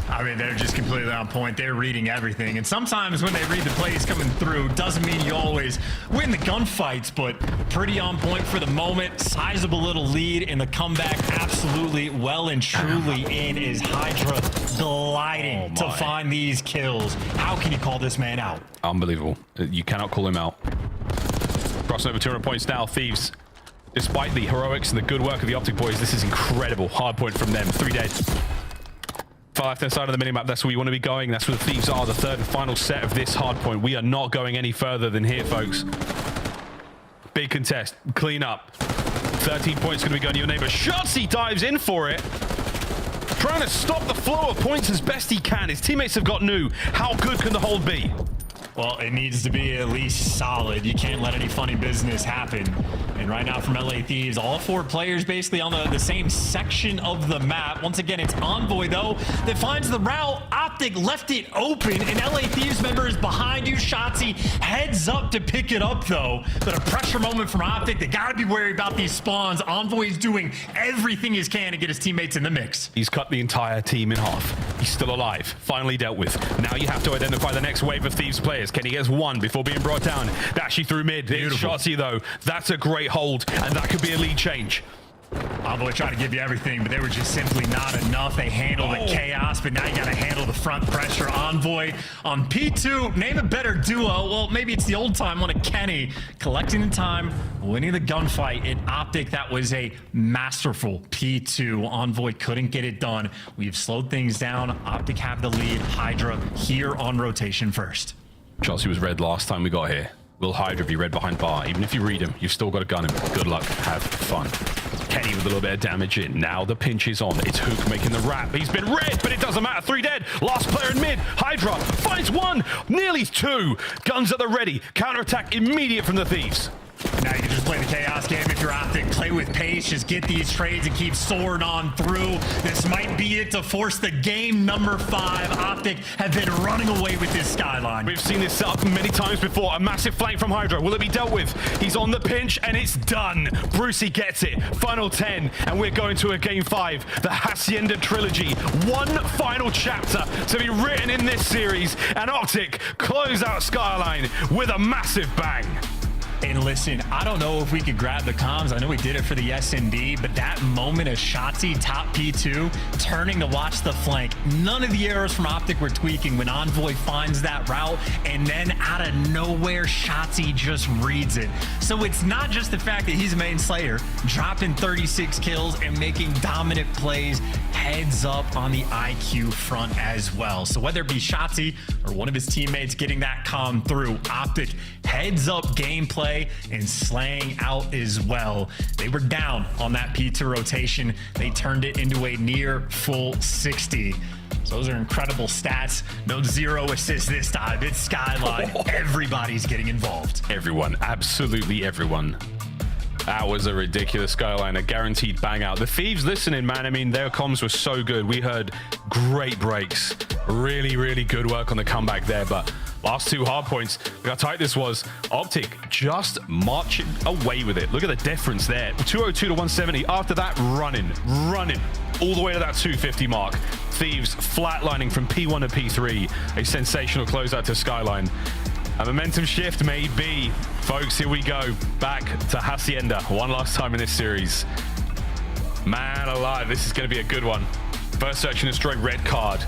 I mean, they're just completely on point. They're reading everything. And sometimes when they read the plays coming through, doesn't mean you always win the gunfights, but pretty on point for the moment. Sizable little lead in the comeback. Absolutely well and truly in is Hydra gliding to find these kills. How can you call this man out? Unbelievable. You cannot call him out. Crossing over 200 points now, Thieves. Despite the heroics and the good work of the Optic boys, this is incredible. Hard point from them. 3 dead. Far left-hand side of the minimap, that's where you want to be going. That's where the Thieves are, the third and final set of this hard point. We are not going any further than here, folks. Big contest. Clean up. 13 points going to be going to your neighbor. Shotzzy dives in for it. Trying to stop the flow of points as best he can. His teammates have got new. How good can the hold be? Well, it needs to be at least solid. You can't let any funny business happen. And right now from LA Thieves, all 4 players basically on the same section of the map. Once again, it's Envoy, though, that finds the route. Optic left it open, and LA Thieves member is behind you. Shotzzy heads up to pick it up, though. But a pressure moment from Optic. They got to be worried about these spawns. Envoy's doing everything he can to get his teammates in the mix. He's cut the entire team in half. He's still alive. Finally dealt with. Now you have to identify the next wave of Thieves players. Kenny gets one before being brought down. Dashy through mid. It's Shotzzy, though. That's a great hold, and that could be a lead change. Envoy tried to give you everything, but they were just simply not enough. They handled the chaos, but now you got to handle the front pressure. Envoy on P2. Name a better duo. Well, maybe it's the old-time one of Kenny. Collecting the time, winning the gunfight. In Optic, that was a masterful P2. Envoy couldn't get it done. We've slowed things down. Optic have the lead. Hydra here on rotation first. Shotzzy was red last time we got here. Will Hydra be red behind bar? Even if you read him, you've still got to gun him. Good luck. Have fun. Kenny with a little bit of damage in. Now the pinch is on. It's Hook making the wrap. He's been red, but it doesn't matter. 3 dead. Last player in mid. Hydra finds 1. Nearly 2. Guns at the ready. Counterattack immediate from the Thieves. Now you can just play the chaos game if you're Optic. Play with pace, just get these trades and keep soaring on through. This might be it to force the game number 5. Optic have been running away with this Skyline. We've seen this set up many times before. A massive flank from Hydra. Will it be dealt with? He's on the pinch and it's done. Brucey gets it. Final 10 and we're going to a game 5. The Hacienda trilogy. One final chapter to be written in this series. And Optic close out Skyline with a massive bang. And listen, I don't know if we could grab the comms. I know we did it for the S&D, but that moment of Shotzzy top P2 turning to watch the flank, none of the arrows from Optic were tweaking when Envoy finds that route, and then out of nowhere, Shotzzy just reads it. So it's not just the fact that he's a main slayer, dropping 36 kills and making dominant plays, heads up on the IQ front as well. So whether it be Shotzzy or one of his teammates getting that comm through, Optic heads up gameplay play and slaying out as well. They were down on that P2 rotation. They turned it into a near full 60. So those are incredible stats. No 0 assists this time. It's Skyline. Everybody's getting involved. Everyone, absolutely everyone. That was a ridiculous Skyline, a guaranteed bang out. The Thieves listening, man. I mean, their comms were so good. We heard great breaks. Really, really good work on the comeback there. But last 2 hard points, look how tight this was. Optic just marching away with it. Look at the difference there. 202 to 170. After that, running all the way to that 250 mark. Thieves flatlining from P1 to P3. A sensational closeout to Skyline. A momentum shift may be. Folks, here we go. Back to Hacienda one last time in this series. Man alive, this is going to be a good one. First search and destroy red card.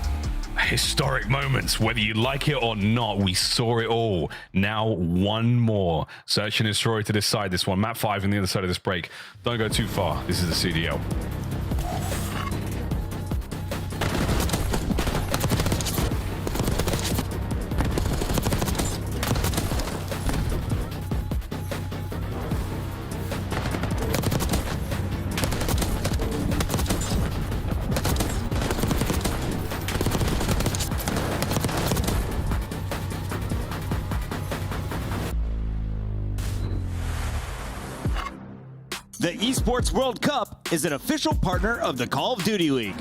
Historic moments, whether you like it or not, we saw it all. Now one more. Search and destroy to decide this one. Map 5 on the other side of this break. Don't go too far. This is the CDL. The Esports World Cup is an official partner of the Call of Duty League.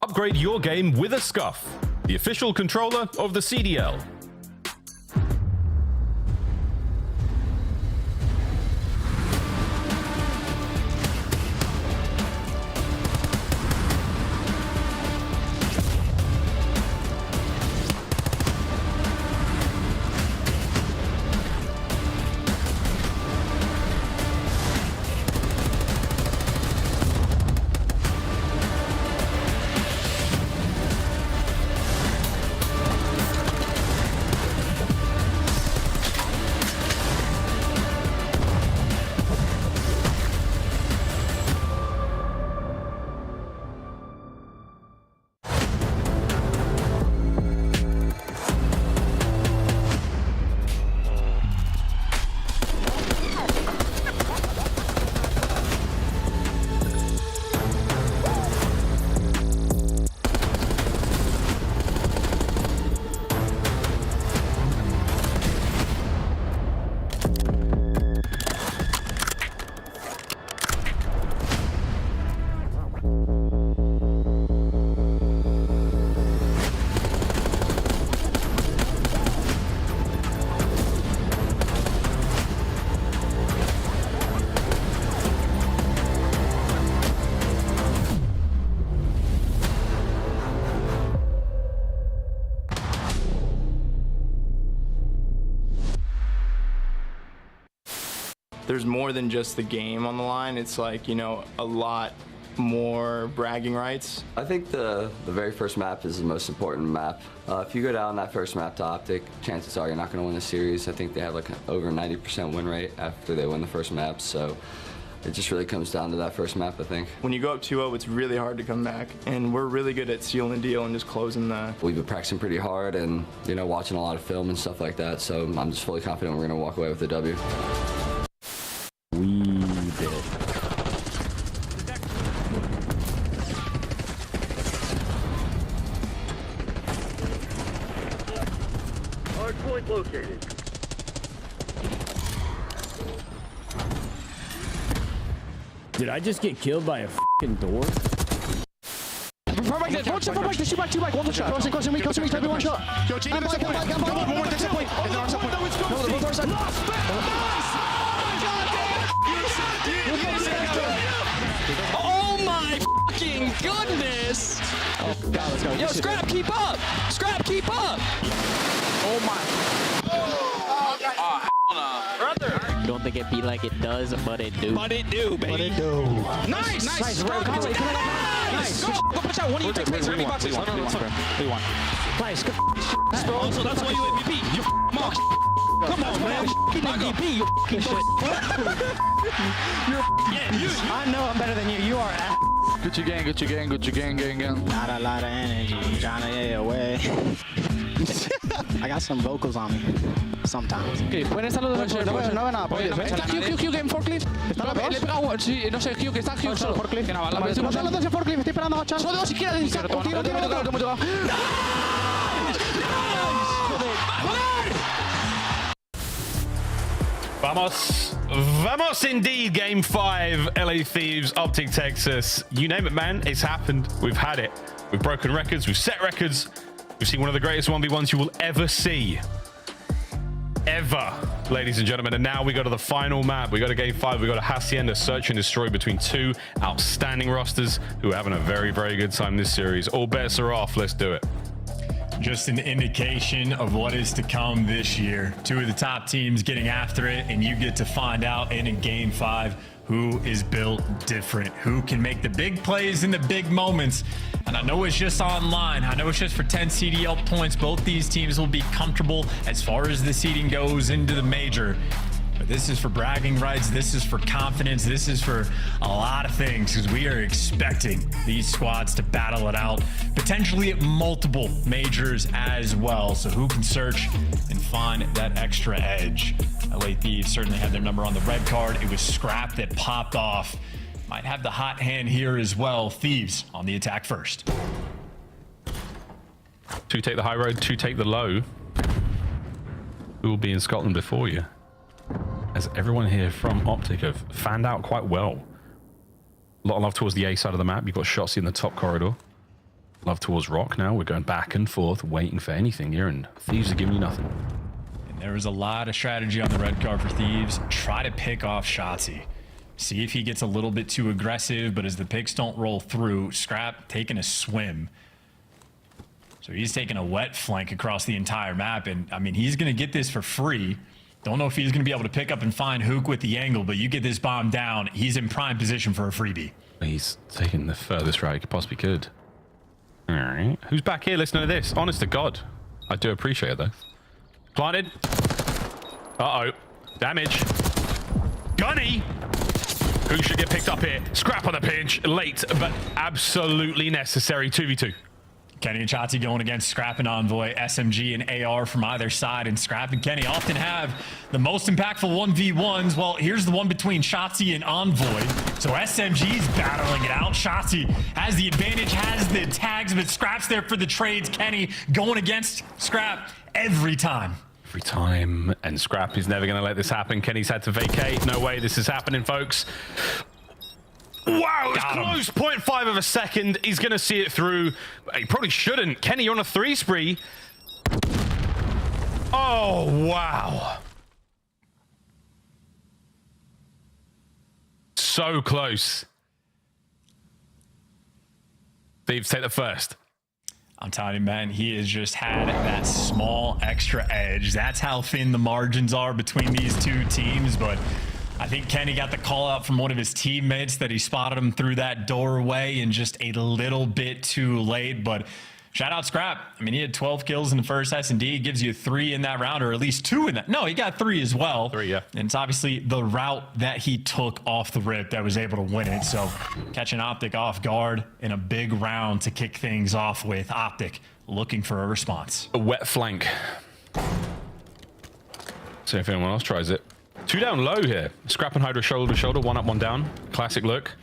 Upgrade your game with a Scuff, the official controller of the CDL. There's more than just the game on the line. It's like, you know, a lot more bragging rights. I think the very first map is the most important map. If you go down that first map to Optic, chances are you're not going to win the series. I think they have like over 90% win rate after they win the first map, so it just really comes down to that first map, I think. When you go up 2-0, it's really hard to come back, and we're really good at sealing the deal and just closing the... We've been practicing pretty hard and, you know, watching a lot of film and stuff like that, so I'm just fully confident we're going to walk away with the W. We did. Hardpoint located. Did I just get killed by a f***ing door? Shoot back, 2 back, 1 shot. Close to me, type 1 shot. Yo, Gene, one more at the point. And then on top point. No, the other side. Oh my fucking goodness! Oh, God, let's go. Yo, Scrap, keep up! Scrap, keep up! Oh my. You don't think it be like it does, but it do. But it do, baby. But it do. Nice! Nice! Go push out. One of you takes place. Empty boxes. We won. Nice. Also, that's why you MVP. You mark. Come on, man. MVP, you shit. Yeah, you. I know I'm better than you. You are ass. Get your gang. Not a lot of energy. Trying to get away. I got some vocals on me. Sometimes. Ok, pueden estar los dos. No ve nada, por eso. Está Q en forklift. ¿Están los dos? Le he pegado, sí, no sé, Q, que está Q solo. Que nada, la Están los dos en forklift, estoy esperando a Chan. Son dos izquierdas de izquierda. Tiro. Vamos indeed. Game 5, LA Thieves, Optic, Texas. You name it, man. It's happened. We've had it. We've broken records. We've set records. We've seen one of the greatest 1v1s you will ever see. Ever, ladies and gentlemen. And now we go to the final map. We go to Game 5. We go to Hacienda, search and destroy between two outstanding rosters who are having a very, very good time this series. All bets are off. Let's do it. Just an indication of what is to come this year. Two of the top teams getting after it, and you get to find out in Game 5 who is built different, who can make the big plays in the big moments. And I know it's just online. I know it's just for 10 CDL points. Both these teams will be comfortable as far as the seeding goes into the major. But this is for bragging rights. This is for confidence. This is for a lot of things because we are expecting these squads to battle it out, potentially at multiple majors as well. So who can search and find that extra edge? LA Thieves certainly had their number on the red card. It was Scrap that popped off. Might have the hot hand here as well. Thieves on the attack first. Two take the high road, two take the low. Who will be in Scotland before you? As everyone here from Optic have fanned out quite well. A lot of love towards the A side of the map. You've got Shotzi in the top corridor. Love towards Rock now. We're going back and forth, waiting for anything here, and Thieves are giving you nothing. And there was a lot of strategy on the red card for Thieves. Try to pick off Shotzi. See if he gets a little bit too aggressive, but as the picks don't roll through, Scrap taking a swim. So he's taking a wet flank across the entire map, and I mean, he's going to get this for free. Don't know if he's going to be able to pick up and find Hook with the angle, but you get this bomb down, he's in prime position for a freebie. He's taking the furthest route he possibly could. All right. Who's back here listening to this? Honest to God. I do appreciate it, though. Planted. Uh-oh. Damage. Gunny. Who should get picked up here? Scrap on the pinch. Late, but absolutely necessary. 2v2. Kenny and Shotzi going against Scrap and Envoy, SMG and AR from either side, and Scrap and Kenny often have the most impactful 1v1s. Well, here's the one between Shotzi and Envoy. So SMG's battling it out. Shotzi has the advantage, has the tags, but Scrap's there for the trades. Kenny going against Scrap every time. Every time, and Scrap is never going to let this happen. Kenny's had to vacate. No way this is happening, folks. Wow, it's close. 0.5 of a second. He's going to see it through. He probably shouldn't. Kenny, you're on a 3 spree. Oh, wow. So close. Thieves take the first. I'm telling you, man, he has just had that small extra edge. That's how thin the margins are between these two teams, but I think Kenny got the call out from one of his teammates that he spotted him through that doorway and just a little bit too late. But shout out Scrap. I mean, he had 12 kills in the first S&D. Gives you 3 in that round, or at least 2 in that. No, he got 3 as well. 3, yeah. And it's obviously the route that he took off the rip that was able to win it. So catching Optic off guard in a big round to kick things off with. Optic looking for a response. A wet flank. See if anyone else tries it. 2 down low here. Scrap and Hydra shoulder to shoulder, 1 up, 1 down. Classic look.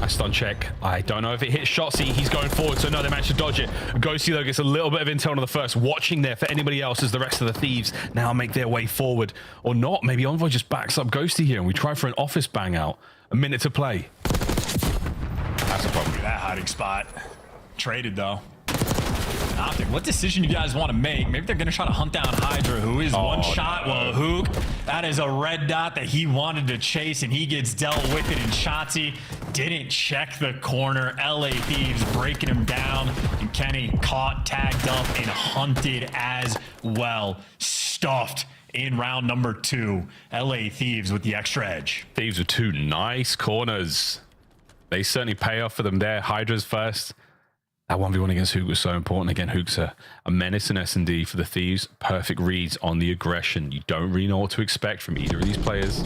Nice stun check. I don't know if it hits Shotzi. He's going forward, so no, they managed to dodge it. Ghosty, though, gets a little bit of intel on the first. Watching there for anybody else as the rest of the Thieves now make their way forward. Or not. Maybe Envoy just backs up Ghosty here, and we try for an office bang out. A minute to play. That's a problem. Look at that hiding spot. Traded, though. Optic, what decision you guys want to make? Maybe they're going to try to hunt down Hydra, who is one shot. Well, Hook, that is a red dot that he wanted to chase, and he gets dealt with it. And Shotzi didn't check the corner. LA Thieves breaking him down, and Kenny caught, tagged up, and hunted as well. Stuffed in round number 2. LA Thieves with the extra edge. Thieves with 2 nice corners. They certainly pay off for them there. Hydra's first. That 1v1 against Hook was so important. Again, Hook's a menace in S&D for the Thieves. Perfect reads on the aggression. You don't really know what to expect from either of these players.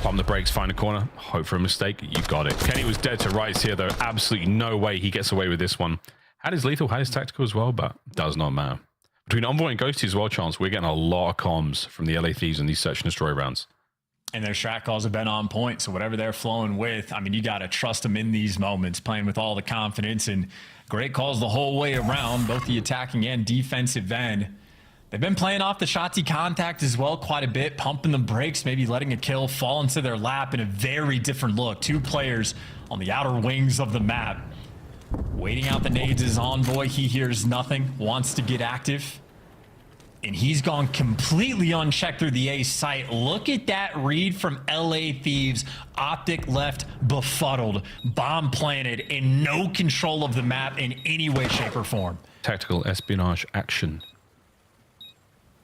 Pump the brakes, find a corner, hope for a mistake. You got it. Kenny was dead to rights here, though. Absolutely no way he gets away with this one. Had his lethal, had his tactical as well, but does not matter. Between Envoy and Ghosty as well, Chance, we're getting a lot of comms from the LA Thieves in these search and destroy rounds. And their strat calls have been on point. So whatever they're flowing with, I mean, you got to trust them in these moments, playing with all the confidence and great calls the whole way around, both the attacking and defensive end. They've been playing off the Shotzi contact as well quite a bit, pumping the brakes, maybe letting a kill fall into their lap in a very different look. Two players on the outer wings of the map. Waiting out the nades is Envoy. He hears nothing, wants to get active. And he's gone completely unchecked through the A site. Look at that read from LA Thieves. Optic left befuddled, bomb planted, in no control of the map in any way, shape, or form. Tactical espionage action.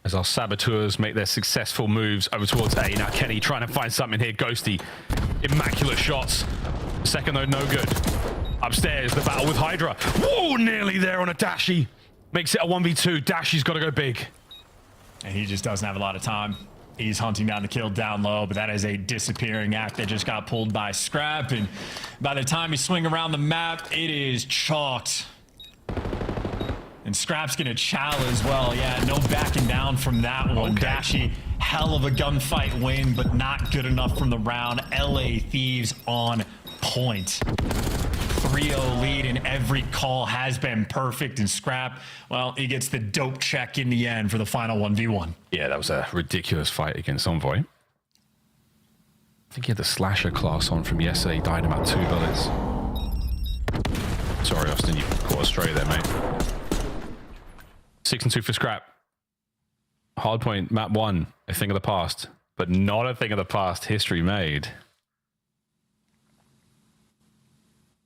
As our saboteurs make their successful moves over towards A. Now Kenny trying to find something here. Ghosty, immaculate shots. Second though, no good. Upstairs, the battle with Hydra. Whoa, nearly there on a Dashy. Makes it a 1v2. Dashy's got to go big. And he just doesn't have a lot of time. He's hunting down the kill down low, but that is a disappearing act that just got pulled by Scrap. And by the time you swing around the map, it is chalked. And Scrap's gonna chow as well. Yeah, no backing down from that one. Okay. Dashy, hell of a gunfight win, but not good enough from the round. LA Thieves on point. 3-0 lead, and every call has been perfect. And Scrap, well, he gets the dope check in the end for the final 1v1. Yeah, that was a ridiculous fight against Envoy. I think he had the slasher class on from yesterday. Died in about 2 bullets. Sorry, Austin, you caught us straight there, mate. 6-2 for Scrap. Hardpoint, map 1, a thing of the past, but not a thing of the past. History made.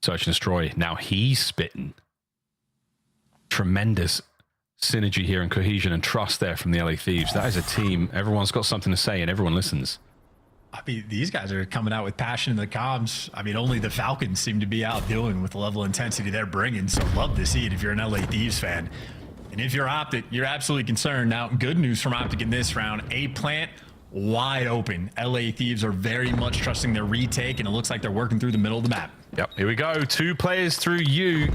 Search and destroy. Now he's spitting. Tremendous synergy here and cohesion and trust there from the LA Thieves. That is a team. Everyone's got something to say and everyone listens. I mean, these guys are coming out with passion in the comms. I mean, only the Falcons seem to be outdoing with the level of intensity they're bringing. So love to see it if you're an LA Thieves fan. And if you're Optic, you're absolutely concerned. Now, good news from Optic in this round. A plant wide open. LA Thieves are very much trusting their retake, and it looks like they're working through the middle of the map. Yep, here we go. 2 players through you.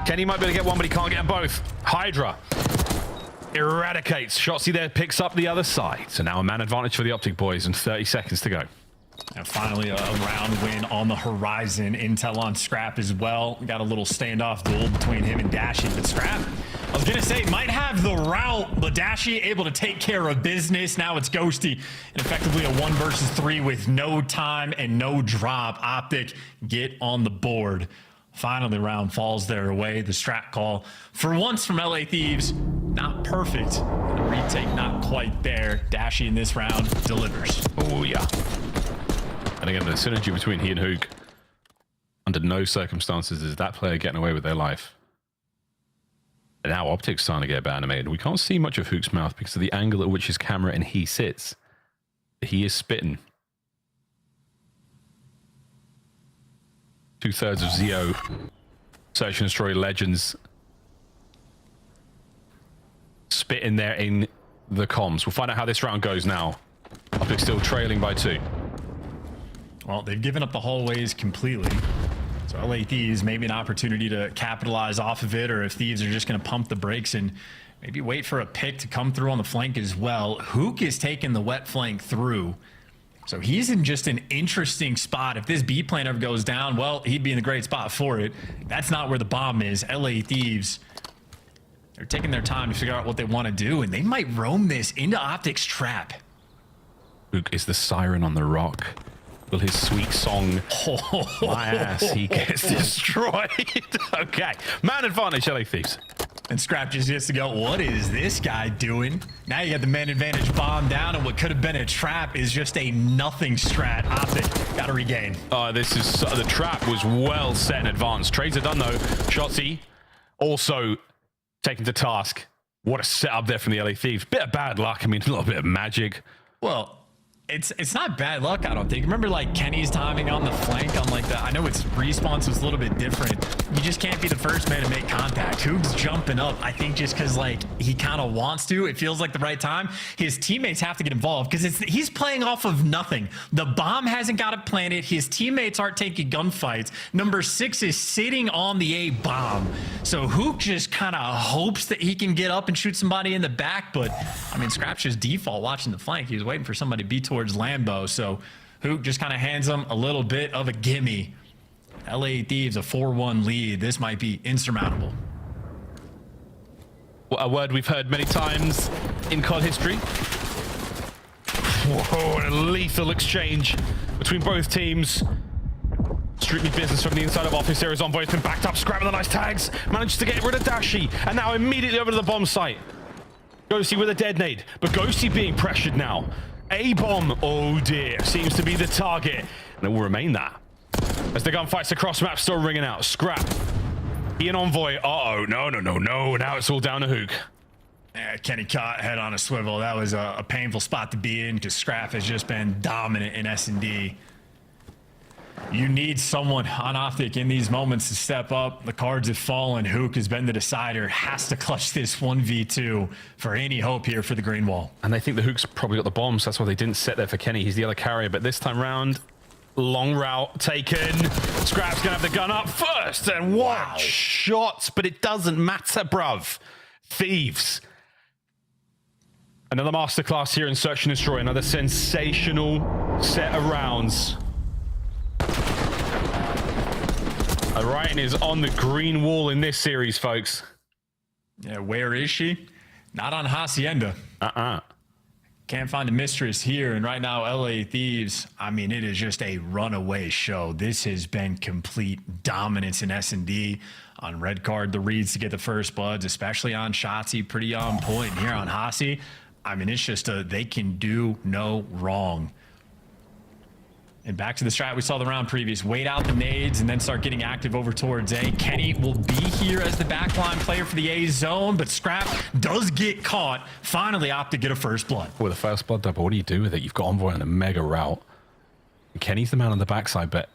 Kenny might be able to get one, but he can't get them both. Hydra eradicates. Shotzi there picks up the other side. So now a man advantage for the Optic boys and 30 seconds to go. And finally, a round win on the horizon. Intel on Scrap as well. We got a little standoff duel between him and Dashy. But Scrap, I was going to say, might have the route, but Dashy able to take care of business. Now it's Ghosty. And effectively a 1 versus 3 with no time and no drop. Optic get on the board. Finally, round falls their way. The strat call, for once from LA Thieves, not perfect. The retake not quite there. Dashy in this round delivers. Oh, yeah. And again, the synergy between he and Hook, under no circumstances is that player getting away with their life. And now Optic's starting to get a bit animated. We can't see much of Hook's mouth because of the angle at which his camera and he sits. But he is spitting. 2/3 of Zio. Search and destroy legends. Spit in there in the comms. We'll find out how this round goes now. Optic still trailing by 2. Well, they've given up the hallways completely. So LA Thieves, maybe an opportunity to capitalize off of it, or if Thieves are just going to pump the brakes and maybe wait for a pick to come through on the flank as well. Hook is taking the wet flank through. So he's in just an interesting spot. If this B plan ever goes down, well, he'd be in a great spot for it. That's not where the bomb is. LA Thieves, they're taking their time to figure out what they want to do, and they might roam this into Optic's trap. Hook is the siren on the rock. Will his sweet song, my ass, he gets destroyed. Okay, man advantage, LA Thieves. And Scrap just gets to go, what is this guy doing? Now you got the man advantage bomb down, and what could have been a trap is just a nothing strat. Optic got to regain. This is, the trap was well set in advance. Trades are done though. Shotzi also taken to task. What a setup there from the LA Thieves. Bit of bad luck. I mean, a little bit of magic. Well, It's not bad luck, I don't think. Remember like Kenny's timing on the flank on like the, I know its response was a little bit different. You just can't be the first man to make contact. Hoog's jumping up, I think just because like he kind of wants to. It feels like the right time. His teammates have to get involved because he's playing off of nothing. The bomb hasn't got it planted. His teammates aren't taking gunfights. Number 6 is sitting on the A bomb. So Hoog just kind of hopes that he can get up and shoot somebody in the back. But I mean, Scrap's just default watching the flank. He was waiting for somebody to be towards Lambo, so Hook just kind of hands him a little bit of a gimme. LA Thieves a 4-1 lead. This might be insurmountable. A word we've heard many times in COD history. Whoa, a lethal exchange between both teams. Strictly business from the inside of office here as Envoy's been backed up. Scrap with the nice tags. Manages to get rid of Dashi, and now immediately over to the bomb site. Ghosty with a dead nade, but Ghosty being pressured now. A-bomb, oh dear, seems to be the target, and it will remain that. As the gunfights across map still ringing out. Scrap. He and Envoy, uh-oh, no. Now it's all down to Hoog. Yeah, Kenny caught head on a swivel. That was a painful spot to be in because Scrap has just been dominant in S&D. You need someone on Optic in these moments to step up. The cards have fallen. Hook has been the decider. Has to clutch this 1v2 for any hope here for the green wall. And they think the Hook's probably got the bombs. That's why they didn't set there for Kenny. He's the other carrier. But this time round, long route taken. Scrap's going to have the gun up first. And what shots. But it doesn't matter, bruv. Thieves. Another masterclass here in Search and Destroy. Another sensational set of rounds. The writing is on the green wall in this series, folks. Yeah, where is she? Not on Hacienda. Can't find a mistress here. And right now, LA Thieves, I mean, it is just a runaway show. This has been complete dominance in S&D. On red card, the reads to get the first bloods, especially on Shotzzy, pretty on point. Here on Hasi, I mean, it's just they can do no wrong. And back to the strat we saw the round previous. Wait out the nades and then start getting active over towards A. Kenny will be here as the backline player for the A zone, but Scrap does get caught. Finally opt to get a first blood. With a first blood double, what do you do with it? You've got Envoy on a mega route. And Kenny's the man on the backside, but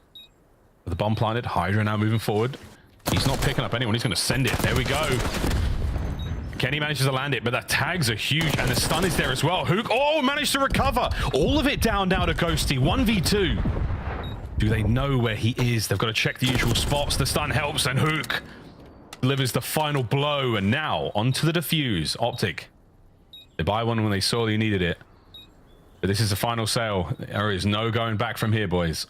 with the bomb planted, Hydra now moving forward. He's not picking up anyone. He's going to send it. There we go. Kenny manages to land it, but the tags are huge, and the stun is there as well. Hook, managed to recover. All of it down now to Ghosty. 1v2. Do they know where he is? They've got to check the usual spots. The stun helps, and Hook delivers the final blow. And now, onto the defuse. Optic. They buy one when they saw they needed it. But this is the final sale. There is no going back from here, boys.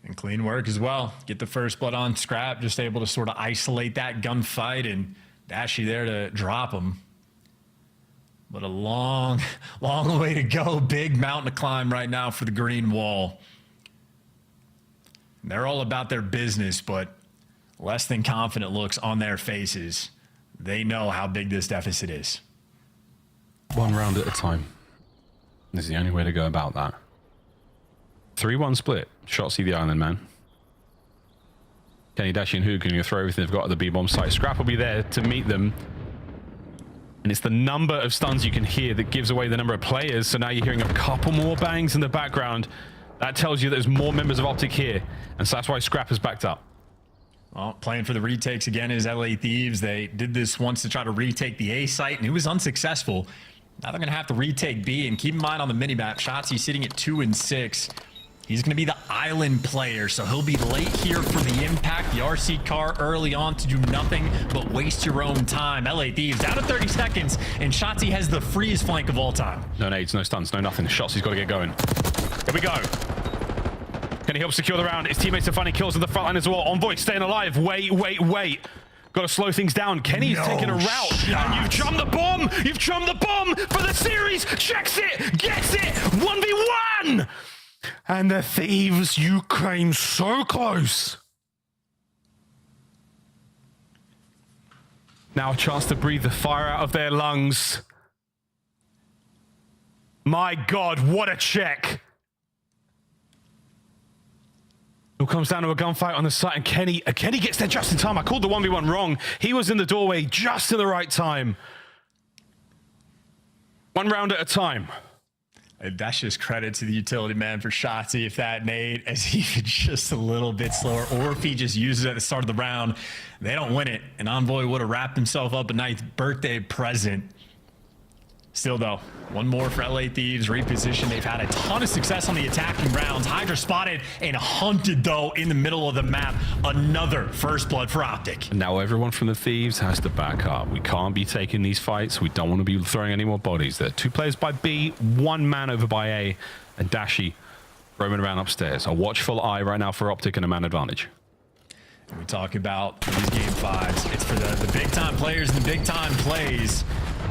And clean work as well. Get the first blood on Scrap. Just able to sort of isolate that gunfight, and Dashy there to drop him. But a long way to go. Big mountain to climb right now for the green wall. They're all about their business, but less than confident looks on their faces. They know how big this deficit is. One round at a time. This is the only way to go about that. 3-1 split. Shotzzy the Island Man. Kenny, Dashi, and Hoog going to throw everything they've got at the B-bomb site. Scrap will be there to meet them. And it's the number of stuns you can hear that gives away the number of players. So now you're hearing a couple more bangs in the background. That tells you there's more members of Optic here. And so that's why Scrap has backed up. Well, playing for the retakes again is LA Thieves. They did this once to try to retake the A site, and it was unsuccessful. Now they're going to have to retake B. And keep in mind on the minimap, Shotzzy sitting at 2 and 6. He's going to be the island player, so he'll be late here for the impact. The RC car early on to do nothing but waste your own time. LA Thieves down to 30 seconds, and Shotzzy has the freest flank of all time. No nades, no stuns, no nothing. Shotzi's got to get going. Here we go. Can he help secure the round? His teammates are finding kills on the front line as well. Envoy staying alive. Wait. Got to slow things down. Kenny's taking a route. And you've jumped the bomb. You've jumped the bomb for the series. Checks it. Gets it. 1v1. And the Thieves, you came so close. Now a chance to breathe the fire out of their lungs. My God, what a check. It all comes down to a gunfight on the site, and Kenny gets there just in time. I called the 1v1 wrong. He was in the doorway just in the right time. One round at a time. And that's just credit to the utility man for Shotzzy. If that nade is even just a little bit slower, or if he just uses it at the start of the round, they don't win it. And Envoy would have wrapped himself up a nice birthday present. Still, though, one more for LA Thieves. Reposition. They've had a ton of success on the attacking rounds. Hydra spotted and hunted, though, in the middle of the map. Another first blood for Optic. Now everyone from the Thieves has to back up. We can't be taking these fights. We don't want to be throwing any more bodies. There are 2 players by B, 1 man over by A, and Dashi roaming around upstairs. A watchful eye right now for Optic and a man advantage. We talk about these game 5s. It's for the big-time players and the big-time plays.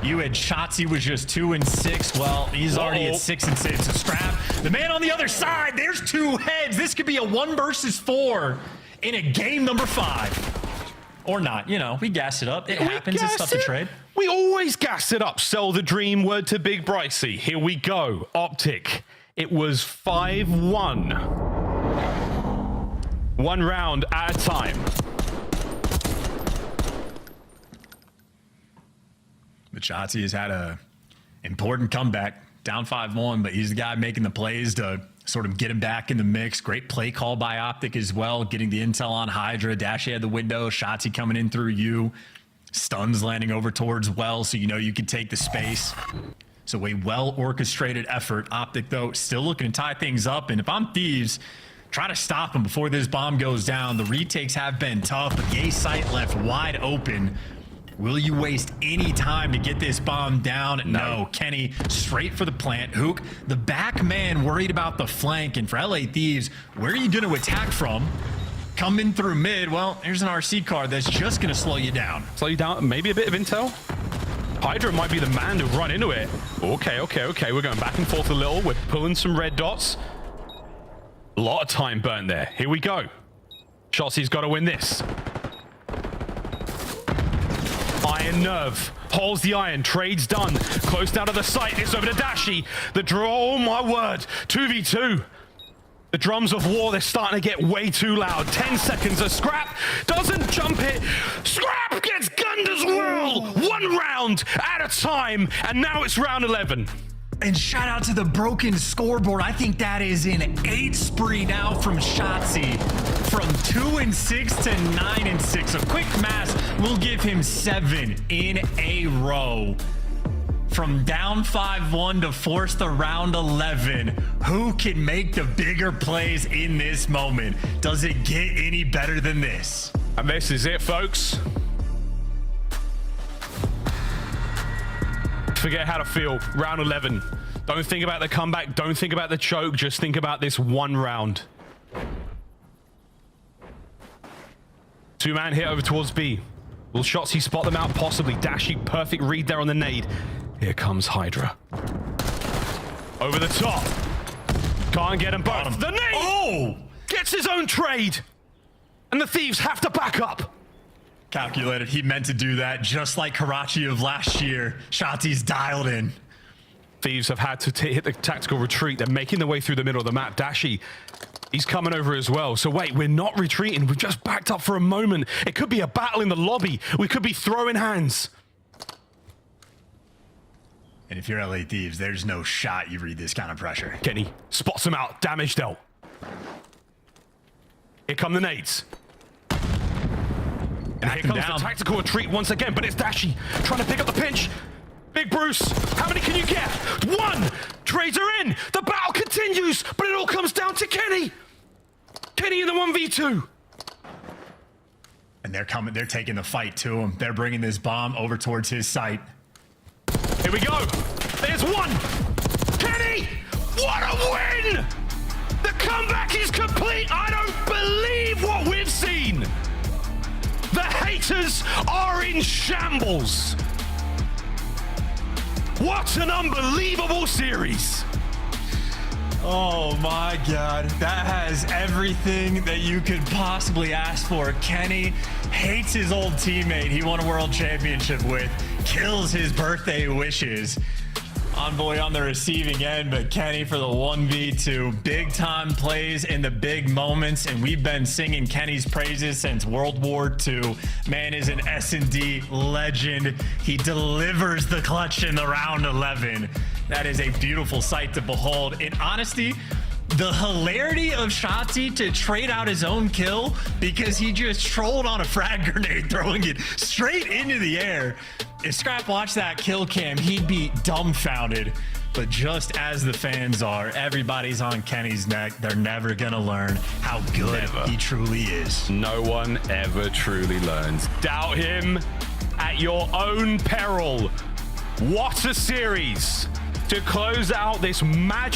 You had Shotzzy was just 2 and 6. Well, he's already at 6 and 6. So Scrap, the man on the other side, there's 2 heads. This could be a 1 versus 4 in a game number 5. Or not, you know, we gas it up. It happens, it's tough to trade. We always gas it up. Sell the dream, word to Big Bricey. Here we go. Optic. It was 5-1. 1 round at a time. But Shotzzy has had a important comeback, down 5-1, but he's the guy making the plays to sort of get him back in the mix. Great play call by Optic as well, getting the intel on Hydra. Dashi had the window, Shotzzy coming in through you. Stuns landing over towards Well, so you know you can take the space. So a well-orchestrated effort. Optic, though, still looking to tie things up, and if I'm Thieves, try to stop him before this bomb goes down. The retakes have been tough, but the A site left wide open. Will you waste any time to get this bomb down? No. Kenny, straight for the plant. Hook, the back man worried about the flank. And for LA Thieves, where are you going to attack from? Come in through mid. Well, there's an RC card that's just going to slow you down. Slow you down? Maybe a bit of intel? Hydra might be the man to run into it. Okay. We're going back and forth a little. We're pulling some red dots. A lot of time burnt there. Here we go. Shotzi's got to win this. Iron Nerve holds the iron. Trade's done. Close down to the site. It's over to Dashi. The draw. Oh my word. 2v2. The drums of war, they're starting to get way too loud. 10 seconds. A Scrap doesn't jump it. Scrap gets gunned as well. 1 round at a time. And now it's round 11. And shout out to the broken scoreboard. I think that is an 8 spree now from Shotzzy. From 2 and 6 to 9 and 6. A quick math will give him 7 in a row. From down 5-1 to force the round 11. Who can make the bigger plays in this moment? Does it get any better than this? And this is it, folks. Forget how to feel. Round 11. Don't think about the comeback. Don't think about the choke. Just think about this 1 round. 2-man hit over towards B. Will Shotzzy spot them out? Possibly. Dashi, perfect read there on the nade. Here comes Hydra. Over the top. Can't get him both. The nade! Oh! Gets his own trade. And the Thieves have to back up. Calculated. He meant to do that, just like Karachi of last year. Shotzzy's dialed in. Thieves have had to hit the tactical retreat. They're making their way through the middle of the map. Dashi, he's coming over as well. So wait, we're not retreating. We've just backed up for a moment. It could be a battle in the lobby. We could be throwing hands. And if you're LA Thieves, there's no shot you read this kind of pressure. Kenny spots him out. Damage dealt. Here come the nades. And here comes the tactical retreat once again, but it's Dashi trying to pick up the pinch. Big Bruce, how many can you get? 1! Trades are in! The battle continues, but it all comes down to Kenny! Kenny in the 1v2. And they're taking the fight to him. They're bringing this bomb over towards his site. Here we go. There's 1. Kenny! What a win! The comeback is complete. I don't believe what we've seen. The haters are in shambles. What an unbelievable series. Oh my God, that has everything that you could possibly ask for. Kenny hates his old teammate he won a world championship with, kills his birthday wishes. Envoy on the receiving end, but Kenny for the 1v2. Big time plays in the big moments, and we've been singing Kenny's praises since World War II. Man is an S&D legend. He delivers the clutch in the round 11. That is a beautiful sight to behold. In honesty, the hilarity of Shotzi to trade out his own kill because he just trolled on a frag grenade, throwing it straight into the air. If Scrap watched that kill cam, he'd be dumbfounded. But just as the fans are, everybody's on Kenny's neck. They're never gonna learn how good he truly is. No one ever truly learns. Doubt him at your own peril. What a series to close out this magic